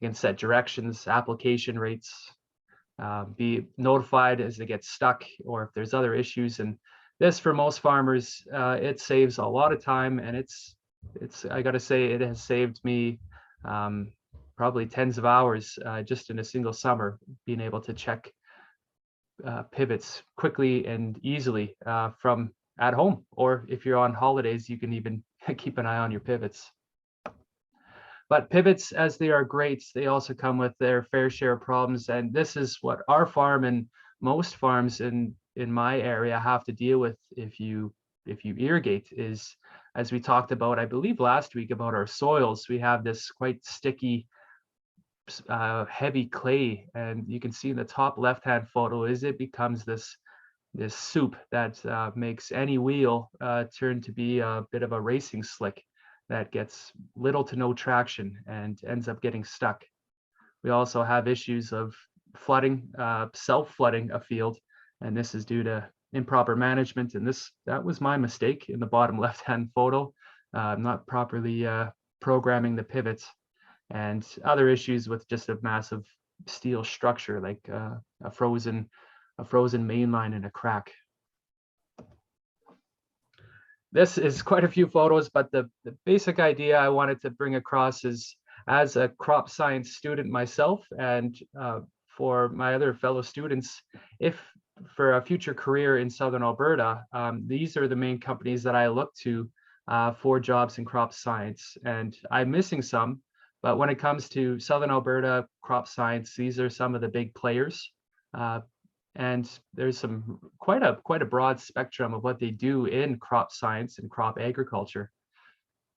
S7: I can set directions, application rates, be notified as they get stuck or if there's other issues. And this, for most farmers, it saves a lot of time, and I got to say, it has saved me probably tens of hours just in a single summer, being able to check pivots quickly and easily from at home, or if you're on holidays, you can even keep an eye on your pivots. But pivots, as they are great, they also come with their fair share of problems, and this is what our farm and most farms in my area have to deal with if you irrigate. Is, as we talked about, I believe last week, about our soils, we have this quite sticky, heavy clay, and you can see in the top left-hand photo is it becomes this soup that makes any wheel turn to be a bit of a racing slick that gets little to no traction and ends up getting stuck. We also have issues of flooding, self-flooding a field, and this is due to improper management. And that was my mistake in the bottom left-hand photo, not properly programming the pivots, and other issues with just a massive steel structure like a frozen main line and a crack. This is quite a few photos, but the basic idea I wanted to bring across is, as a crop science student myself, and for my other fellow students, if for a future career in Southern Alberta, these are the main companies that I look to for jobs in crop science. And I'm missing some, but when it comes to Southern Alberta crop science, these are some of the big players. And there's quite a broad spectrum of what they do in crop science and crop agriculture.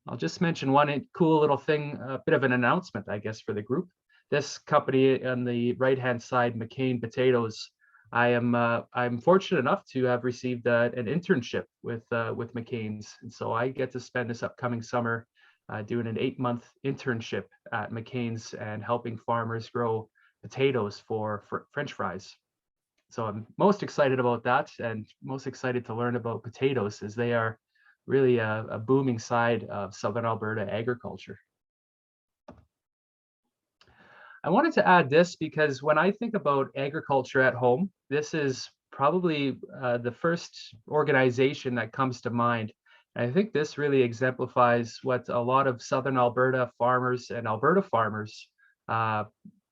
S7: I'll just mention one cool little thing, a bit of an announcement, I guess, for the group. This company on the right-hand side, McCain Potatoes, I'm fortunate enough to have received an internship with McCain's, and so I get to spend this upcoming summer doing an 8-month internship at McCain's and helping farmers grow potatoes for French fries. So I'm most excited about that, and most excited to learn about potatoes, as they are really a booming side of Southern Alberta agriculture. I wanted to add this because when I think about agriculture at home, this is probably the first organization that comes to mind. And I think this really exemplifies what a lot of Southern Alberta farmers and Alberta farmers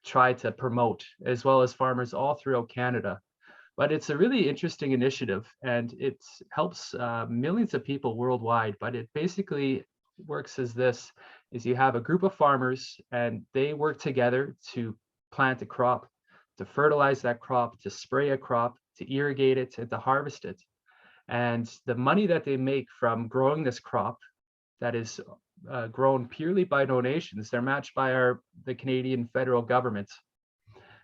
S7: try to promote, as well as farmers all throughout Canada. But it's a really interesting initiative, and it helps millions of people worldwide. But it basically works as this: is you have a group of farmers, and they work together to plant a crop, to fertilize that crop, to spray a crop, to irrigate it, and to harvest it. And the money that they make from growing this crop, that is grown purely by donations, they're matched by the Canadian federal government.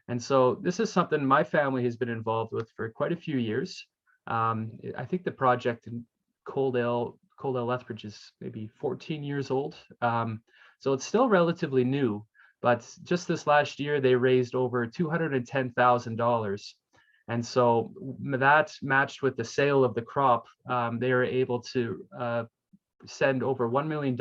S7: And so this is something my family has been involved with for quite a few years. I think the project in Coaldale Lethbridge is maybe 14 years old. So it's still relatively new, but just this last year, they raised over $210,000. And so that, matched with the sale of the crop, they are able to send over $1 million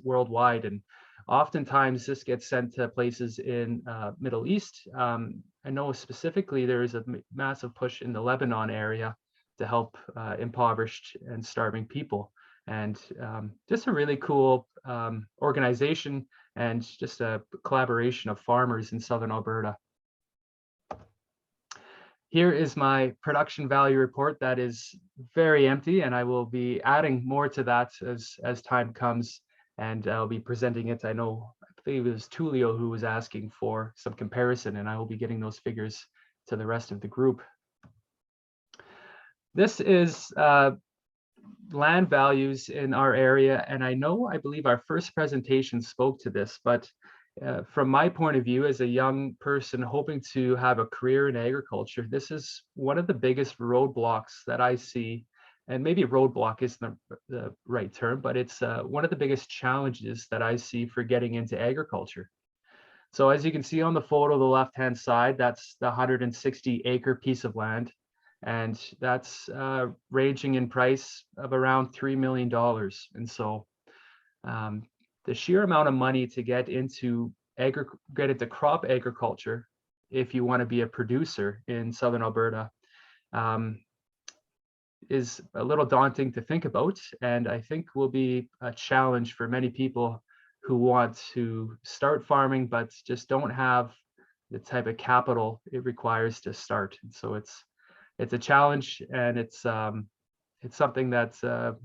S7: worldwide. And oftentimes this gets sent to places in Middle East. I know specifically there is a massive push in the Lebanon area to help impoverished and starving people. And just a really cool organization and just a collaboration of farmers in Southern Alberta. Here is my production value report that is very empty, and I will be adding more to that as time comes, and I'll be presenting it. I believe it was Tulio who was asking for some comparison, and I will be getting those figures to the rest of the group. This is land values in our area, and I believe our first presentation spoke to this, but from my point of view as a young person hoping to have a career in agriculture, this is one of the biggest roadblocks that I see. And maybe roadblock isn't the right term, but it's one of the biggest challenges that I see for getting into agriculture. So as you can see on the photo, the left-hand side, that's the 160-acre piece of land. And that's ranging in price of around $3 million. And so the sheer amount of money to get into crop agriculture, if you want to be a producer in Southern Alberta, is a little daunting to think about, and I think will be a challenge for many people who want to start farming but just don't have the type of capital it requires to start. And so it's a challenge, and it's something that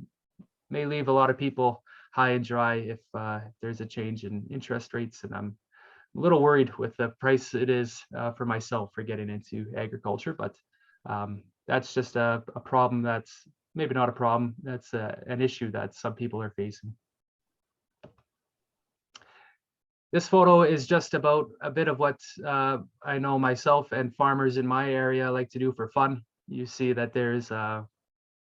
S7: may leave a lot of people high and dry if there's a change in interest rates, and I'm a little worried with the price it is for myself for getting into agriculture, but that's just a problem. That's maybe not a problem, that's an issue that some people are facing. This photo is just about a bit of what I know myself and farmers in my area like to do for fun. You see that there's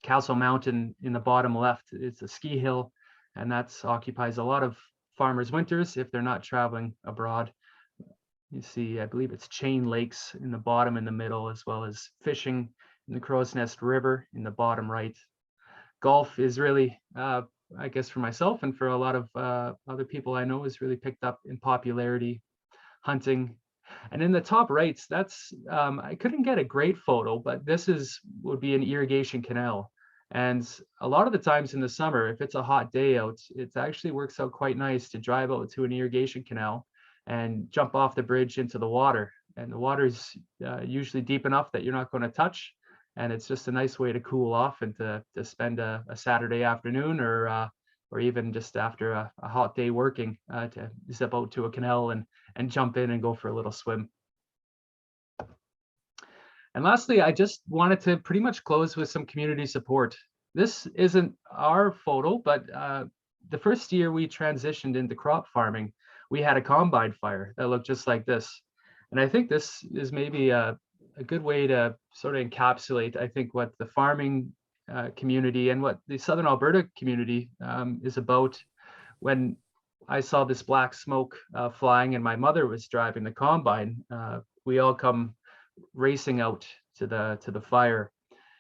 S7: Castle Mountain in the bottom left. It's a ski hill, and that occupies a lot of farmers' winters if they're not traveling abroad. You see, I believe it's Chain Lakes in the bottom and the middle, as well as fishing in the Crow's Nest River in the bottom right. Golf is really, I guess for myself and for a lot of other people I know, is really picked up in popularity. Hunting. And in the top right, that's, I couldn't get a great photo, but this would be an irrigation canal. And a lot of the times in the summer, if it's a hot day out, it actually works out quite nice to drive out to an irrigation canal and jump off the bridge into the water. And the water is usually deep enough that you're not going to touch. And it's just a nice way to cool off and to spend a Saturday afternoon, or even just after a hot day working, to zip out to a canal and jump in and go for a little swim. And lastly, I just wanted to pretty much close with some community support. This isn't our photo, but the first year we transitioned into crop farming, we had a combine fire that looked just like this. And I think this is maybe a good way to sort of encapsulate, I think, what the farming community and what the Southern Alberta community is about. When I saw this black smoke flying and my mother was driving the combine, we all come racing out to the fire.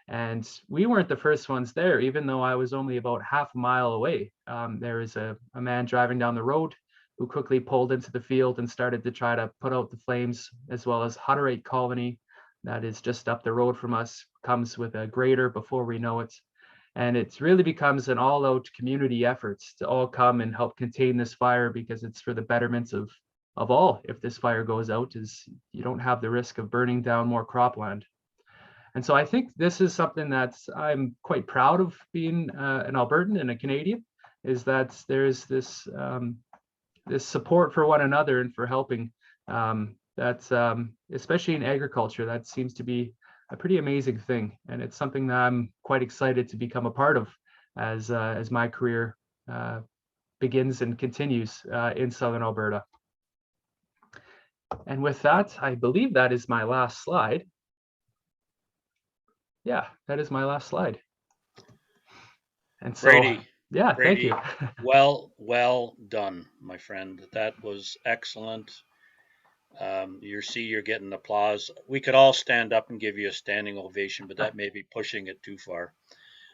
S7: And we weren't the first ones there, even though I was only about half a mile away. There was a man driving down the road who quickly pulled into the field and started to try to put out the flames, as well as Hutterite Colony, that is just up the road from us, comes with a grader before we know it. And it really becomes an all-out community effort to all come and help contain this fire, because it's for the betterment of all. If this fire goes out, is you don't have the risk of burning down more cropland. And so I think this is something that I'm quite proud of being an Albertan and a Canadian, is that there's this this support for one another and for helping. That's especially in agriculture, that seems to be a pretty amazing thing, and it's something that I'm quite excited to become a part of as my career begins and continues in Southern Alberta. And with that, I believe that is my last slide. Yeah, that is my last slide. And so,
S1: Brady,
S7: yeah,
S1: Brady,
S7: thank you.
S1: well done, my friend. That was excellent. You're getting applause. We could all stand up and give you a standing ovation, but that may be pushing it too far.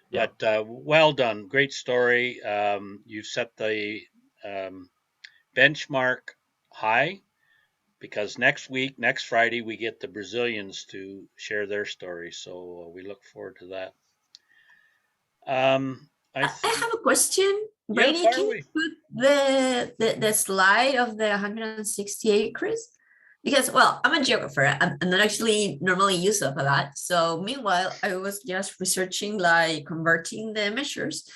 S7: Yeah.
S1: But well done. Great story. You've set the benchmark high, because next week, next Friday, we get the Brazilians to share their story. So we look forward to that.
S4: I have a question.
S1: Yeah,
S4: Brady,
S1: fire
S4: can you
S1: away.
S4: put the slide of the 160 acres? Because, well, I'm a geographer. I'm not actually normally used up a lot. So meanwhile, I was just researching, like converting the measures.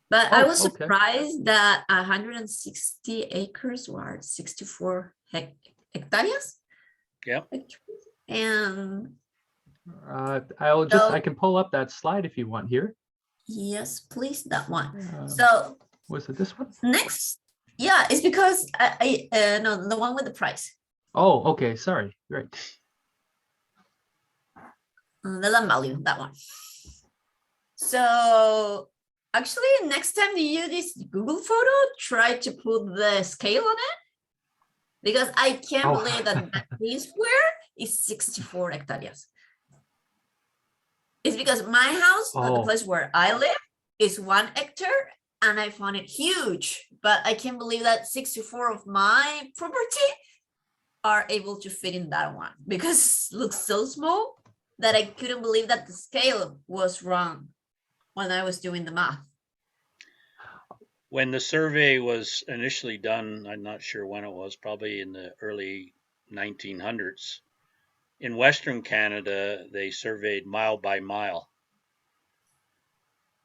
S4: But I
S7: Oh,
S4: was
S7: okay.
S4: surprised that 160 acres were 64 hectares.
S1: Yeah.
S4: And
S7: I can pull up that slide if you want here.
S4: yes, please, that one.
S7: Um,
S4: So
S7: Was it this one?
S4: next, yeah, it's because no, the one with the price.
S7: Oh, okay. Sorry. Right.
S4: The land value, that one. So actually, next time you use this Google photo, try to put the scale on it, because I can't
S7: Oh.
S4: believe that this square is 64 hectares. It's because my house, the place where I live, is 1 hectare, and I found it huge. But I can't believe that 64 of my property are able to fit in that one, because it looks so small that I couldn't believe that the scale was wrong when I was doing the math.
S1: When the survey was initially done, I'm not sure when it was, probably in the early 1900s. In Western Canada, they surveyed mile by mile.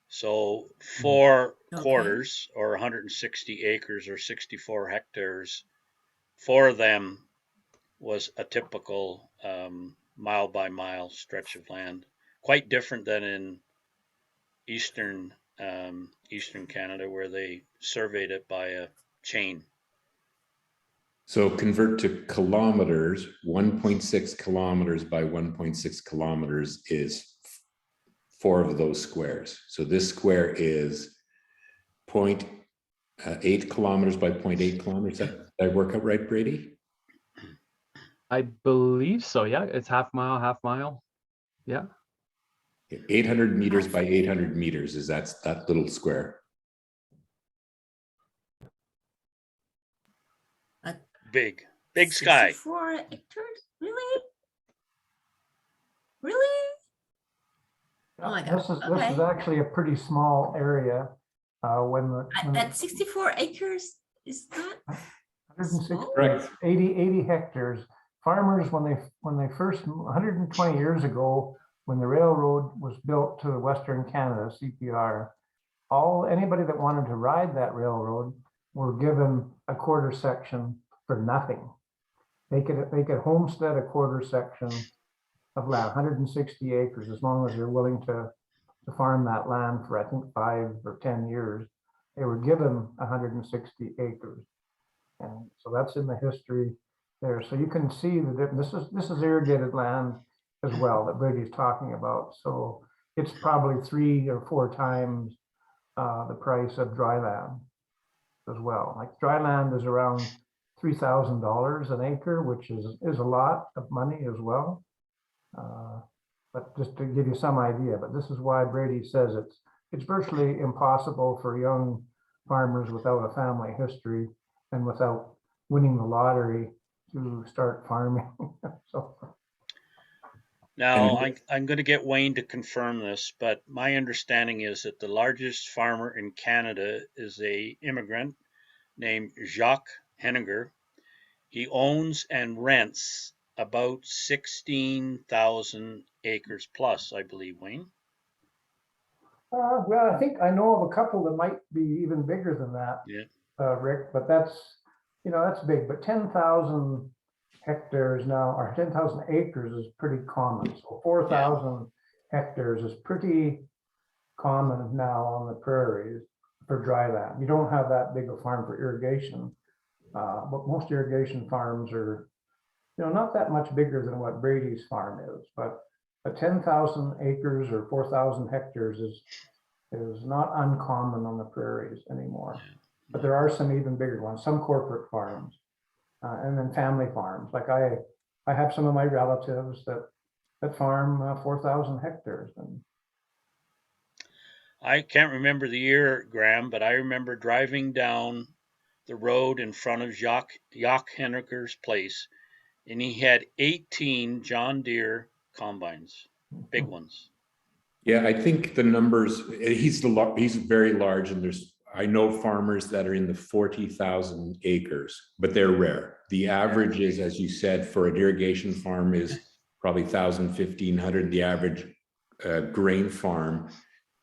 S1: So 4 quarters or 160 acres or 64 hectares, 4 of them was a typical mile by mile stretch of land. Quite different than in Eastern Canada, where they surveyed it by a chain.
S3: So convert to kilometers, 1.6 kilometers by 1.6 kilometers is 4 of those squares. So this square is 0.8 kilometers by 0.8 kilometers. Did I work out right, Brady?
S7: I believe so. Yeah, it's half mile. Yeah.
S3: 800 meters by 800 meters is that little square.
S1: Big sky.
S4: 64 hectares? Really? Really? Oh my God.
S5: This is actually a pretty small area.
S4: At 64 acres is not
S5: 160, 80 hectares. Farmers, when they first 120 years ago, when the railroad was built to Western Canada, CPR, anybody that wanted to ride that railroad were given a quarter section for nothing. They could homestead a quarter section of land, 160 acres, as long as they're willing to farm that land for, I think, 5 or 10 years. They were given 160 acres. And so that's in the history there. So you can see that this is irrigated land as well that Brady's talking about. So it's probably 3 or 4 times the price of dry land as well. Like dry land is around $3,000 an acre, which is a lot of money as well. But just to give you some idea, but this is why Brady says it's virtually impossible for young farmers without a family history and without winning the lottery to start farming. So
S1: Now, I'm going to get Wayne to confirm this, but my understanding is that the largest farmer in Canada is a immigrant named Jacques Henniger. He owns and rents about 16,000 acres plus, I believe, Wayne.
S5: well, I think I know of a couple that might be even bigger than that, Rick, but that's big. But 10,000 hectares now, or 10,000 acres is pretty common. So 4,000 hectares is pretty common now on the prairies for dry land. You don't have that big a farm for irrigation, but most irrigation farms are, not that much bigger than what Brady's farm is. But 10,000 acres or 4,000 hectares is not uncommon on the prairies anymore. But there are some even bigger ones, some corporate farms, and then family farms. Like I have some of my relatives that farm 4,000 hectares. And
S1: I can't remember the year, Graham, but I remember driving down the road in front of Jock Henniker's place, and he had 18 John Deere combines, big ones.
S3: Yeah, I think the numbers, he's very large, and I know farmers that are in the 40,000 acres, but they're rare. The average is, as you said, for an irrigation farm is probably 1,000, 1,500. The average grain farm,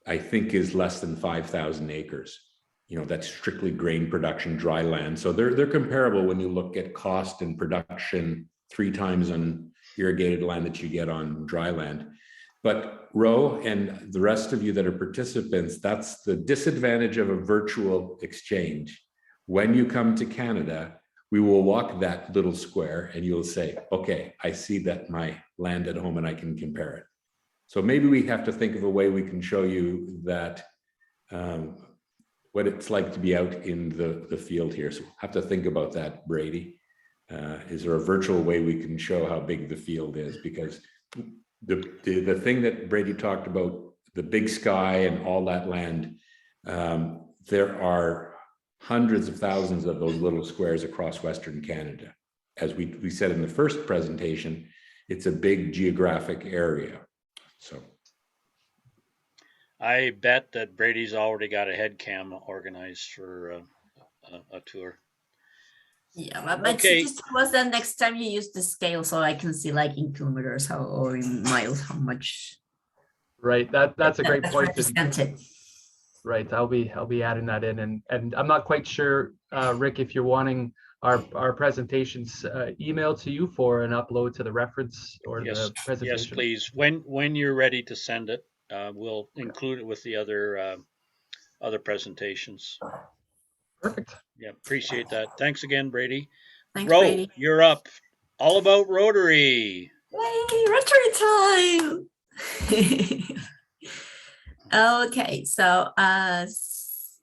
S3: I think, is less than 5,000 acres. You know, that's strictly grain production, dry land. So they're comparable when you look at cost and production 3 times on irrigated land that you get on dry land. But Ro and the rest of you that are participants, that's the disadvantage of a virtual exchange. When you come to Canada, we will walk that little square and you'll say, okay, I see that my land at home and I can compare it. So maybe we have to think of a way we can show you that what it's like to be out in the field here. So we'll have to think about that, Brady. Is there a virtual way we can show how big the field is? Because the thing that Brady talked about, the big sky and all that land, there are hundreds of thousands of those little squares across Western Canada. As we said in the first presentation, it's a big geographic area. So
S1: I bet that Brady's already got a head cam organized for a tour.
S4: Yeah, but my
S1: Okay.
S4: suggestion was that next time you use the scale so I can see like in kilometers or in miles how much.
S7: Right, that's a great
S4: that's
S7: point.
S4: represented.
S7: Right, I'll be adding that in, and I'm not quite sure, Rick, if you're wanting our presentations emailed to you for an upload to the reference or the presentation.
S1: Yes, please. When you're ready to send it, we'll include it with the other presentations.
S7: Perfect.
S1: Yeah, appreciate that. Thanks again, Brady.
S4: Thanks,
S1: Ro,
S4: Brady.
S1: you're up. All about Rotary.
S4: Yay, Rotary time! Okay, so as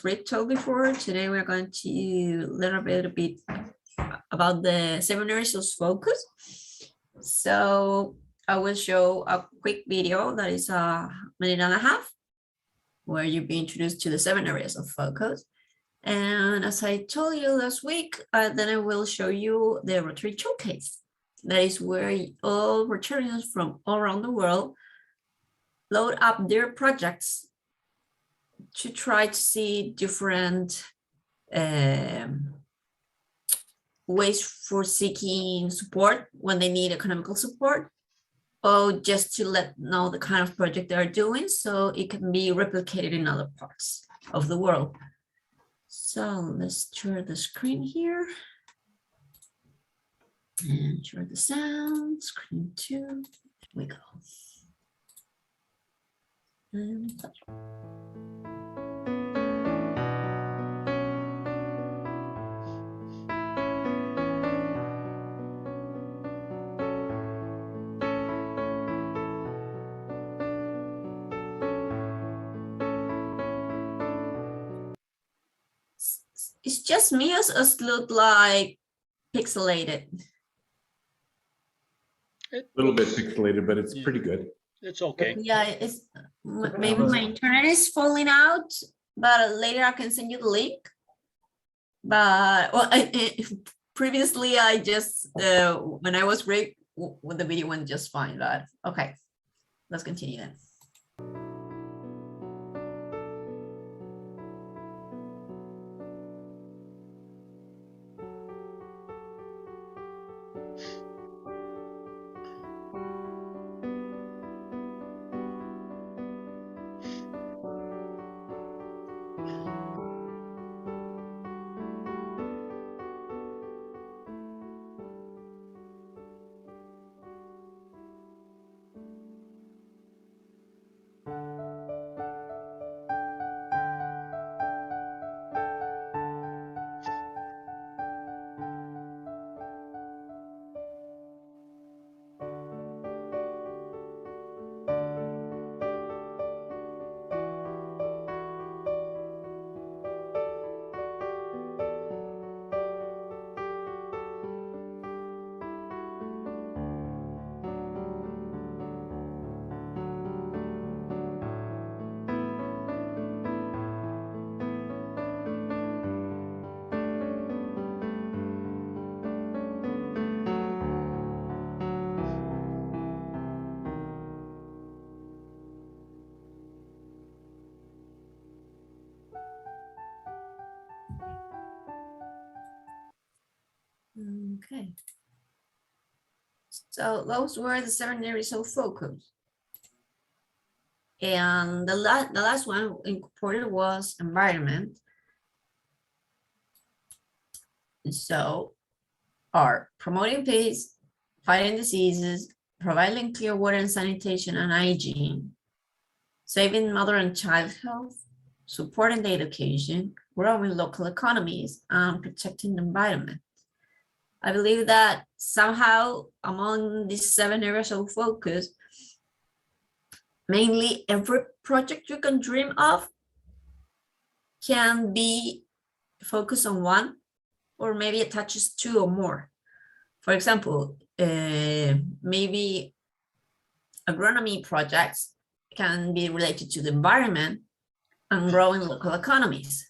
S4: Rick told before, today we're going to learn a bit about the 7 areas of focus. So I will show a quick video that is a minute and a half, where you'll be introduced to the 7 areas of focus. And as I told you last week, then I will show you the Rotary Showcase. That is where all Rotarians from all around the world load up their projects to try to see different ways for seeking support when they need economical support, or just to let know the kind of project they are doing so it can be replicated in other parts of the world. So let's share the screen here and share the sound, screen 2, here we go. And it's just me as look like pixelated.
S3: a little bit pixelated, but it's pretty good.
S1: It's okay.
S4: Yeah, it's maybe my internet is falling out, but later I can send you the link. But well, previously I just when I was great, when the video went just fine. But okay, let's continue then. Okay. So those were the 7 areas of focus. And the last one incorporated was environment. So are promoting peace, fighting diseases, providing clear water and sanitation and hygiene, saving mother and child health, supporting the education, growing local economies, and protecting the environment. I believe that somehow among these 7 areas of focus, mainly every project you can dream of can be focused on one, or maybe it touches 2 or more. For example, maybe agronomy projects can be related to the environment and growing local economies.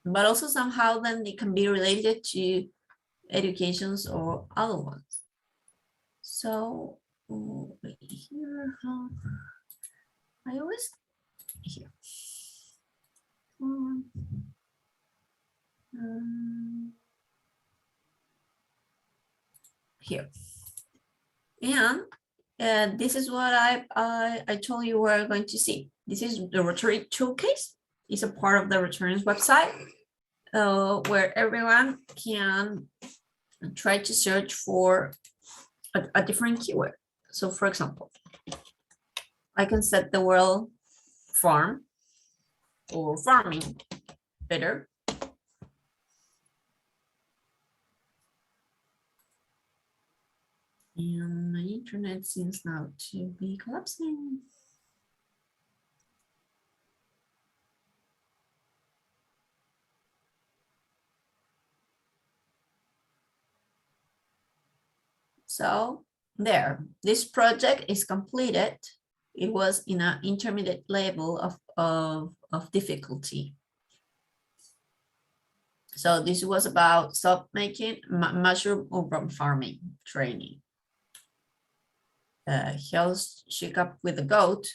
S4: But also somehow then they can be related to educations or other ones. So over here, I always here. Here. And this is what I told you we're going to see. This is the Rotary Showcase. It's a part of the Rotarians website where everyone can try to search for a different keyword. So for example, I can set the word farm or farming better. And my internet seems now to be collapsing. So there, this project is completed. It was in an intermediate level of difficulty. So this was about soap making, mushroom urban farming training. Health checkup with the goat.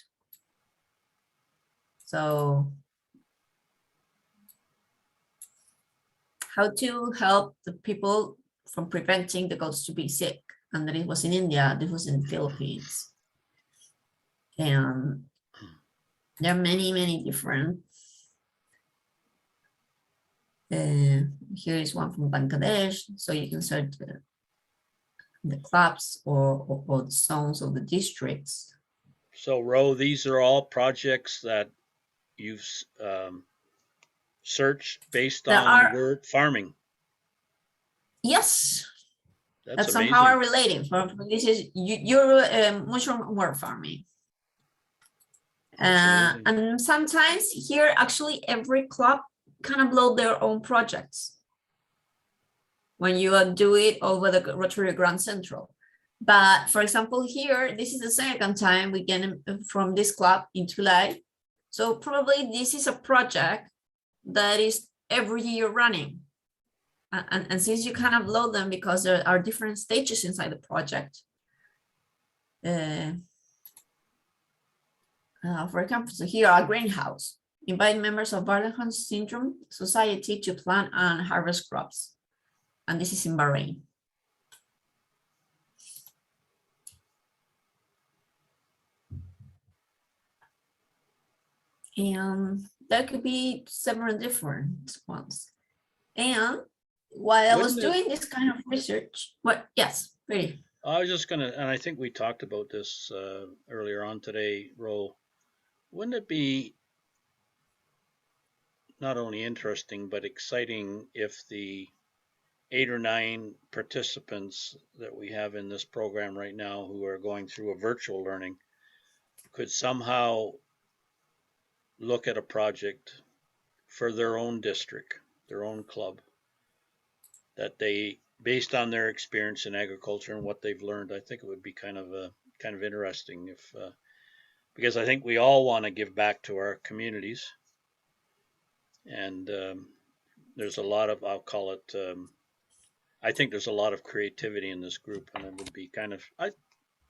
S4: So how to help the people from preventing the goats to be sick. And then it was in India, this was in the Philippines. And there are many different. Here is one from Bangladesh. So you can search the clubs or the zones of the districts.
S1: So Ro, these are all projects that you've searched based on the word farming.
S4: Yes.
S1: That's
S4: somehow
S1: amazing.
S4: are related. This is your mushroom word farming. And sometimes here, actually, every club can upload their own projects when you do it over the Rotary Grand Central. But for example, here, this is the second time we get from this club in July. So probably this is a project that is every year running. And since you can upload them because there are different stages inside the project. For example, so here our greenhouse. Invite members of Barley Syndrome Society to plant and harvest crops. And this is in Bahrain. And there could be several different ones. And while I was doing this kind of research, yes, really.
S1: I was just gonna, and I think we talked about this earlier on today, Ro. Wouldn't it be not only interesting, but exciting if the 8 or 9 participants that we have in this program right now who are going through a virtual learning could somehow look at a project for their own district, their own club, that they, based on their experience in agriculture and what they've learned, I think it would be kind of interesting if, because I think we all want to give back to our communities, and there's a lot of, I'll call it, I think there's a lot of creativity in this group, and it would be I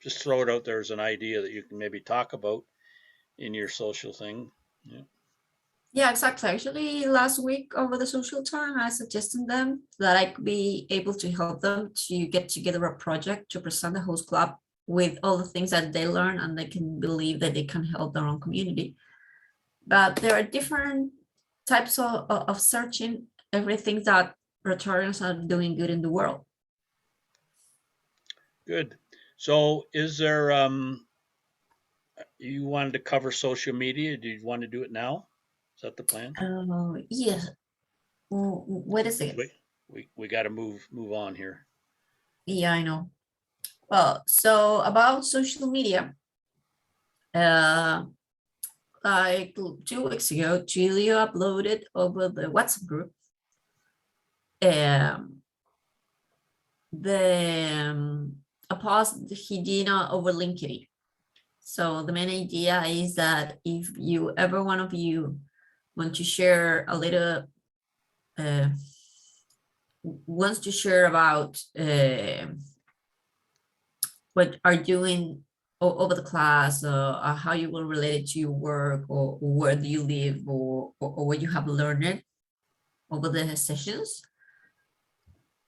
S1: just throw it out there as an idea that you can maybe talk about in your social thing. Yeah.
S4: Yeah, exactly. Actually, last week over the social time, I suggested them that I could be able to help them to get together a project to present the host club with all the things that they learn, and they can believe that they can help their own community. But there are different types of searching everything that Rotarians are doing good in the world.
S1: Good. So is there, you wanted to cover social media? Do you want to do it now? Is that the plan?
S4: Yes. Wait a second.
S1: We got to move on here.
S4: Yeah, I know. Well, so about social media, like 2 weeks ago, Julio uploaded over the WhatsApp group a post he did over LinkedIn. So the main idea is that if you ever one of you want to share a little, wants to share about what are you doing over the class, how you will relate it to your work, or where do you live, or what you have learned over the sessions.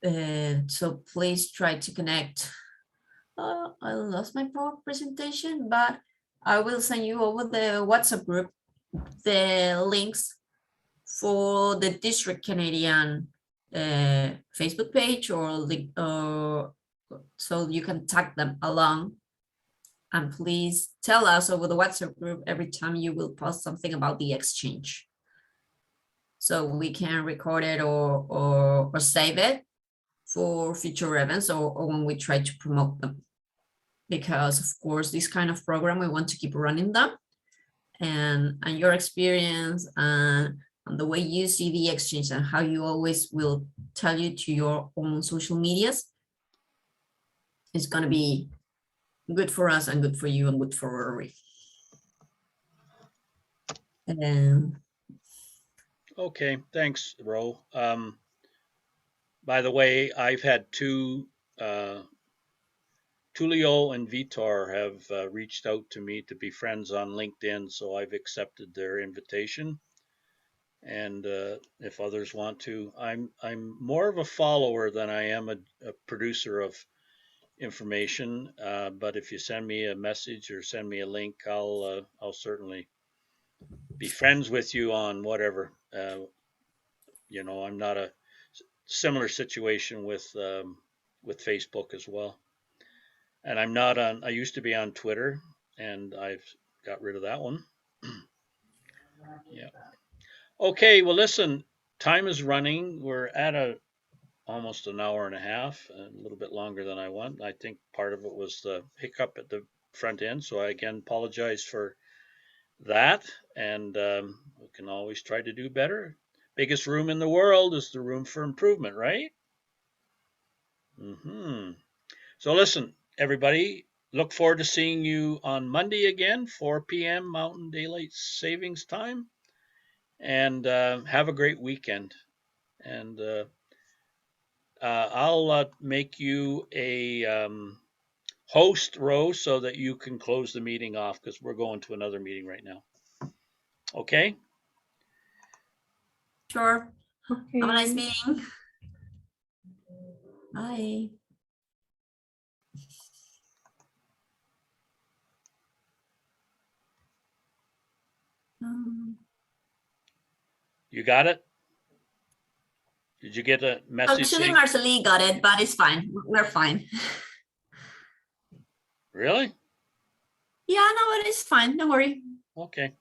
S4: So please try to connect. I lost my presentation, but I will send you over the WhatsApp group the links for the District Canadian Facebook page, or so you can tag them along. And please tell us over the WhatsApp group every time you will post something about the exchange, so we can record it or save it for future events, or when we try to promote them. Because of course, this kind of program, we want to keep running them, and your experience and the way you see the exchange and how you always will tell you to your own social medias is going to be good for us and good for you and good for Rotary.
S1: Okay, thanks, Ro. By the way, I've had two, Tulio and Vitor have reached out to me to be friends on LinkedIn, so I've accepted their invitation. And if others want to, I'm more of a follower than I am a producer of information. But if you send me a message or send me a link, I'll certainly be friends with you on whatever. You know, I'm not a similar situation with Facebook as well. And I'm not on, I used to be on Twitter, and I've got rid of that one. Yeah. Okay, well, listen, time is running. We're at almost an hour and a half, a little bit longer than I want. I think part of it was the hiccup at the front end, so I again apologize for that. And we can always try to do better. Biggest room in the world is the room for improvement, right? So listen, everybody, look forward to seeing you on Monday again, 4 p.m. Mountain Daylight Savings Time. And have a great weekend. And I'll make you a host, Rose, so that you can close the meeting off, because we're going to another meeting right now. Okay?
S4: Sure.
S8: Okay.
S4: Have a nice meeting. Bye.
S1: You got it? Did you get a message?
S4: Actually, Marceline got it, but it's fine. We're fine.
S1: Really?
S4: Yeah, no, it is fine. Don't worry.
S1: Okay.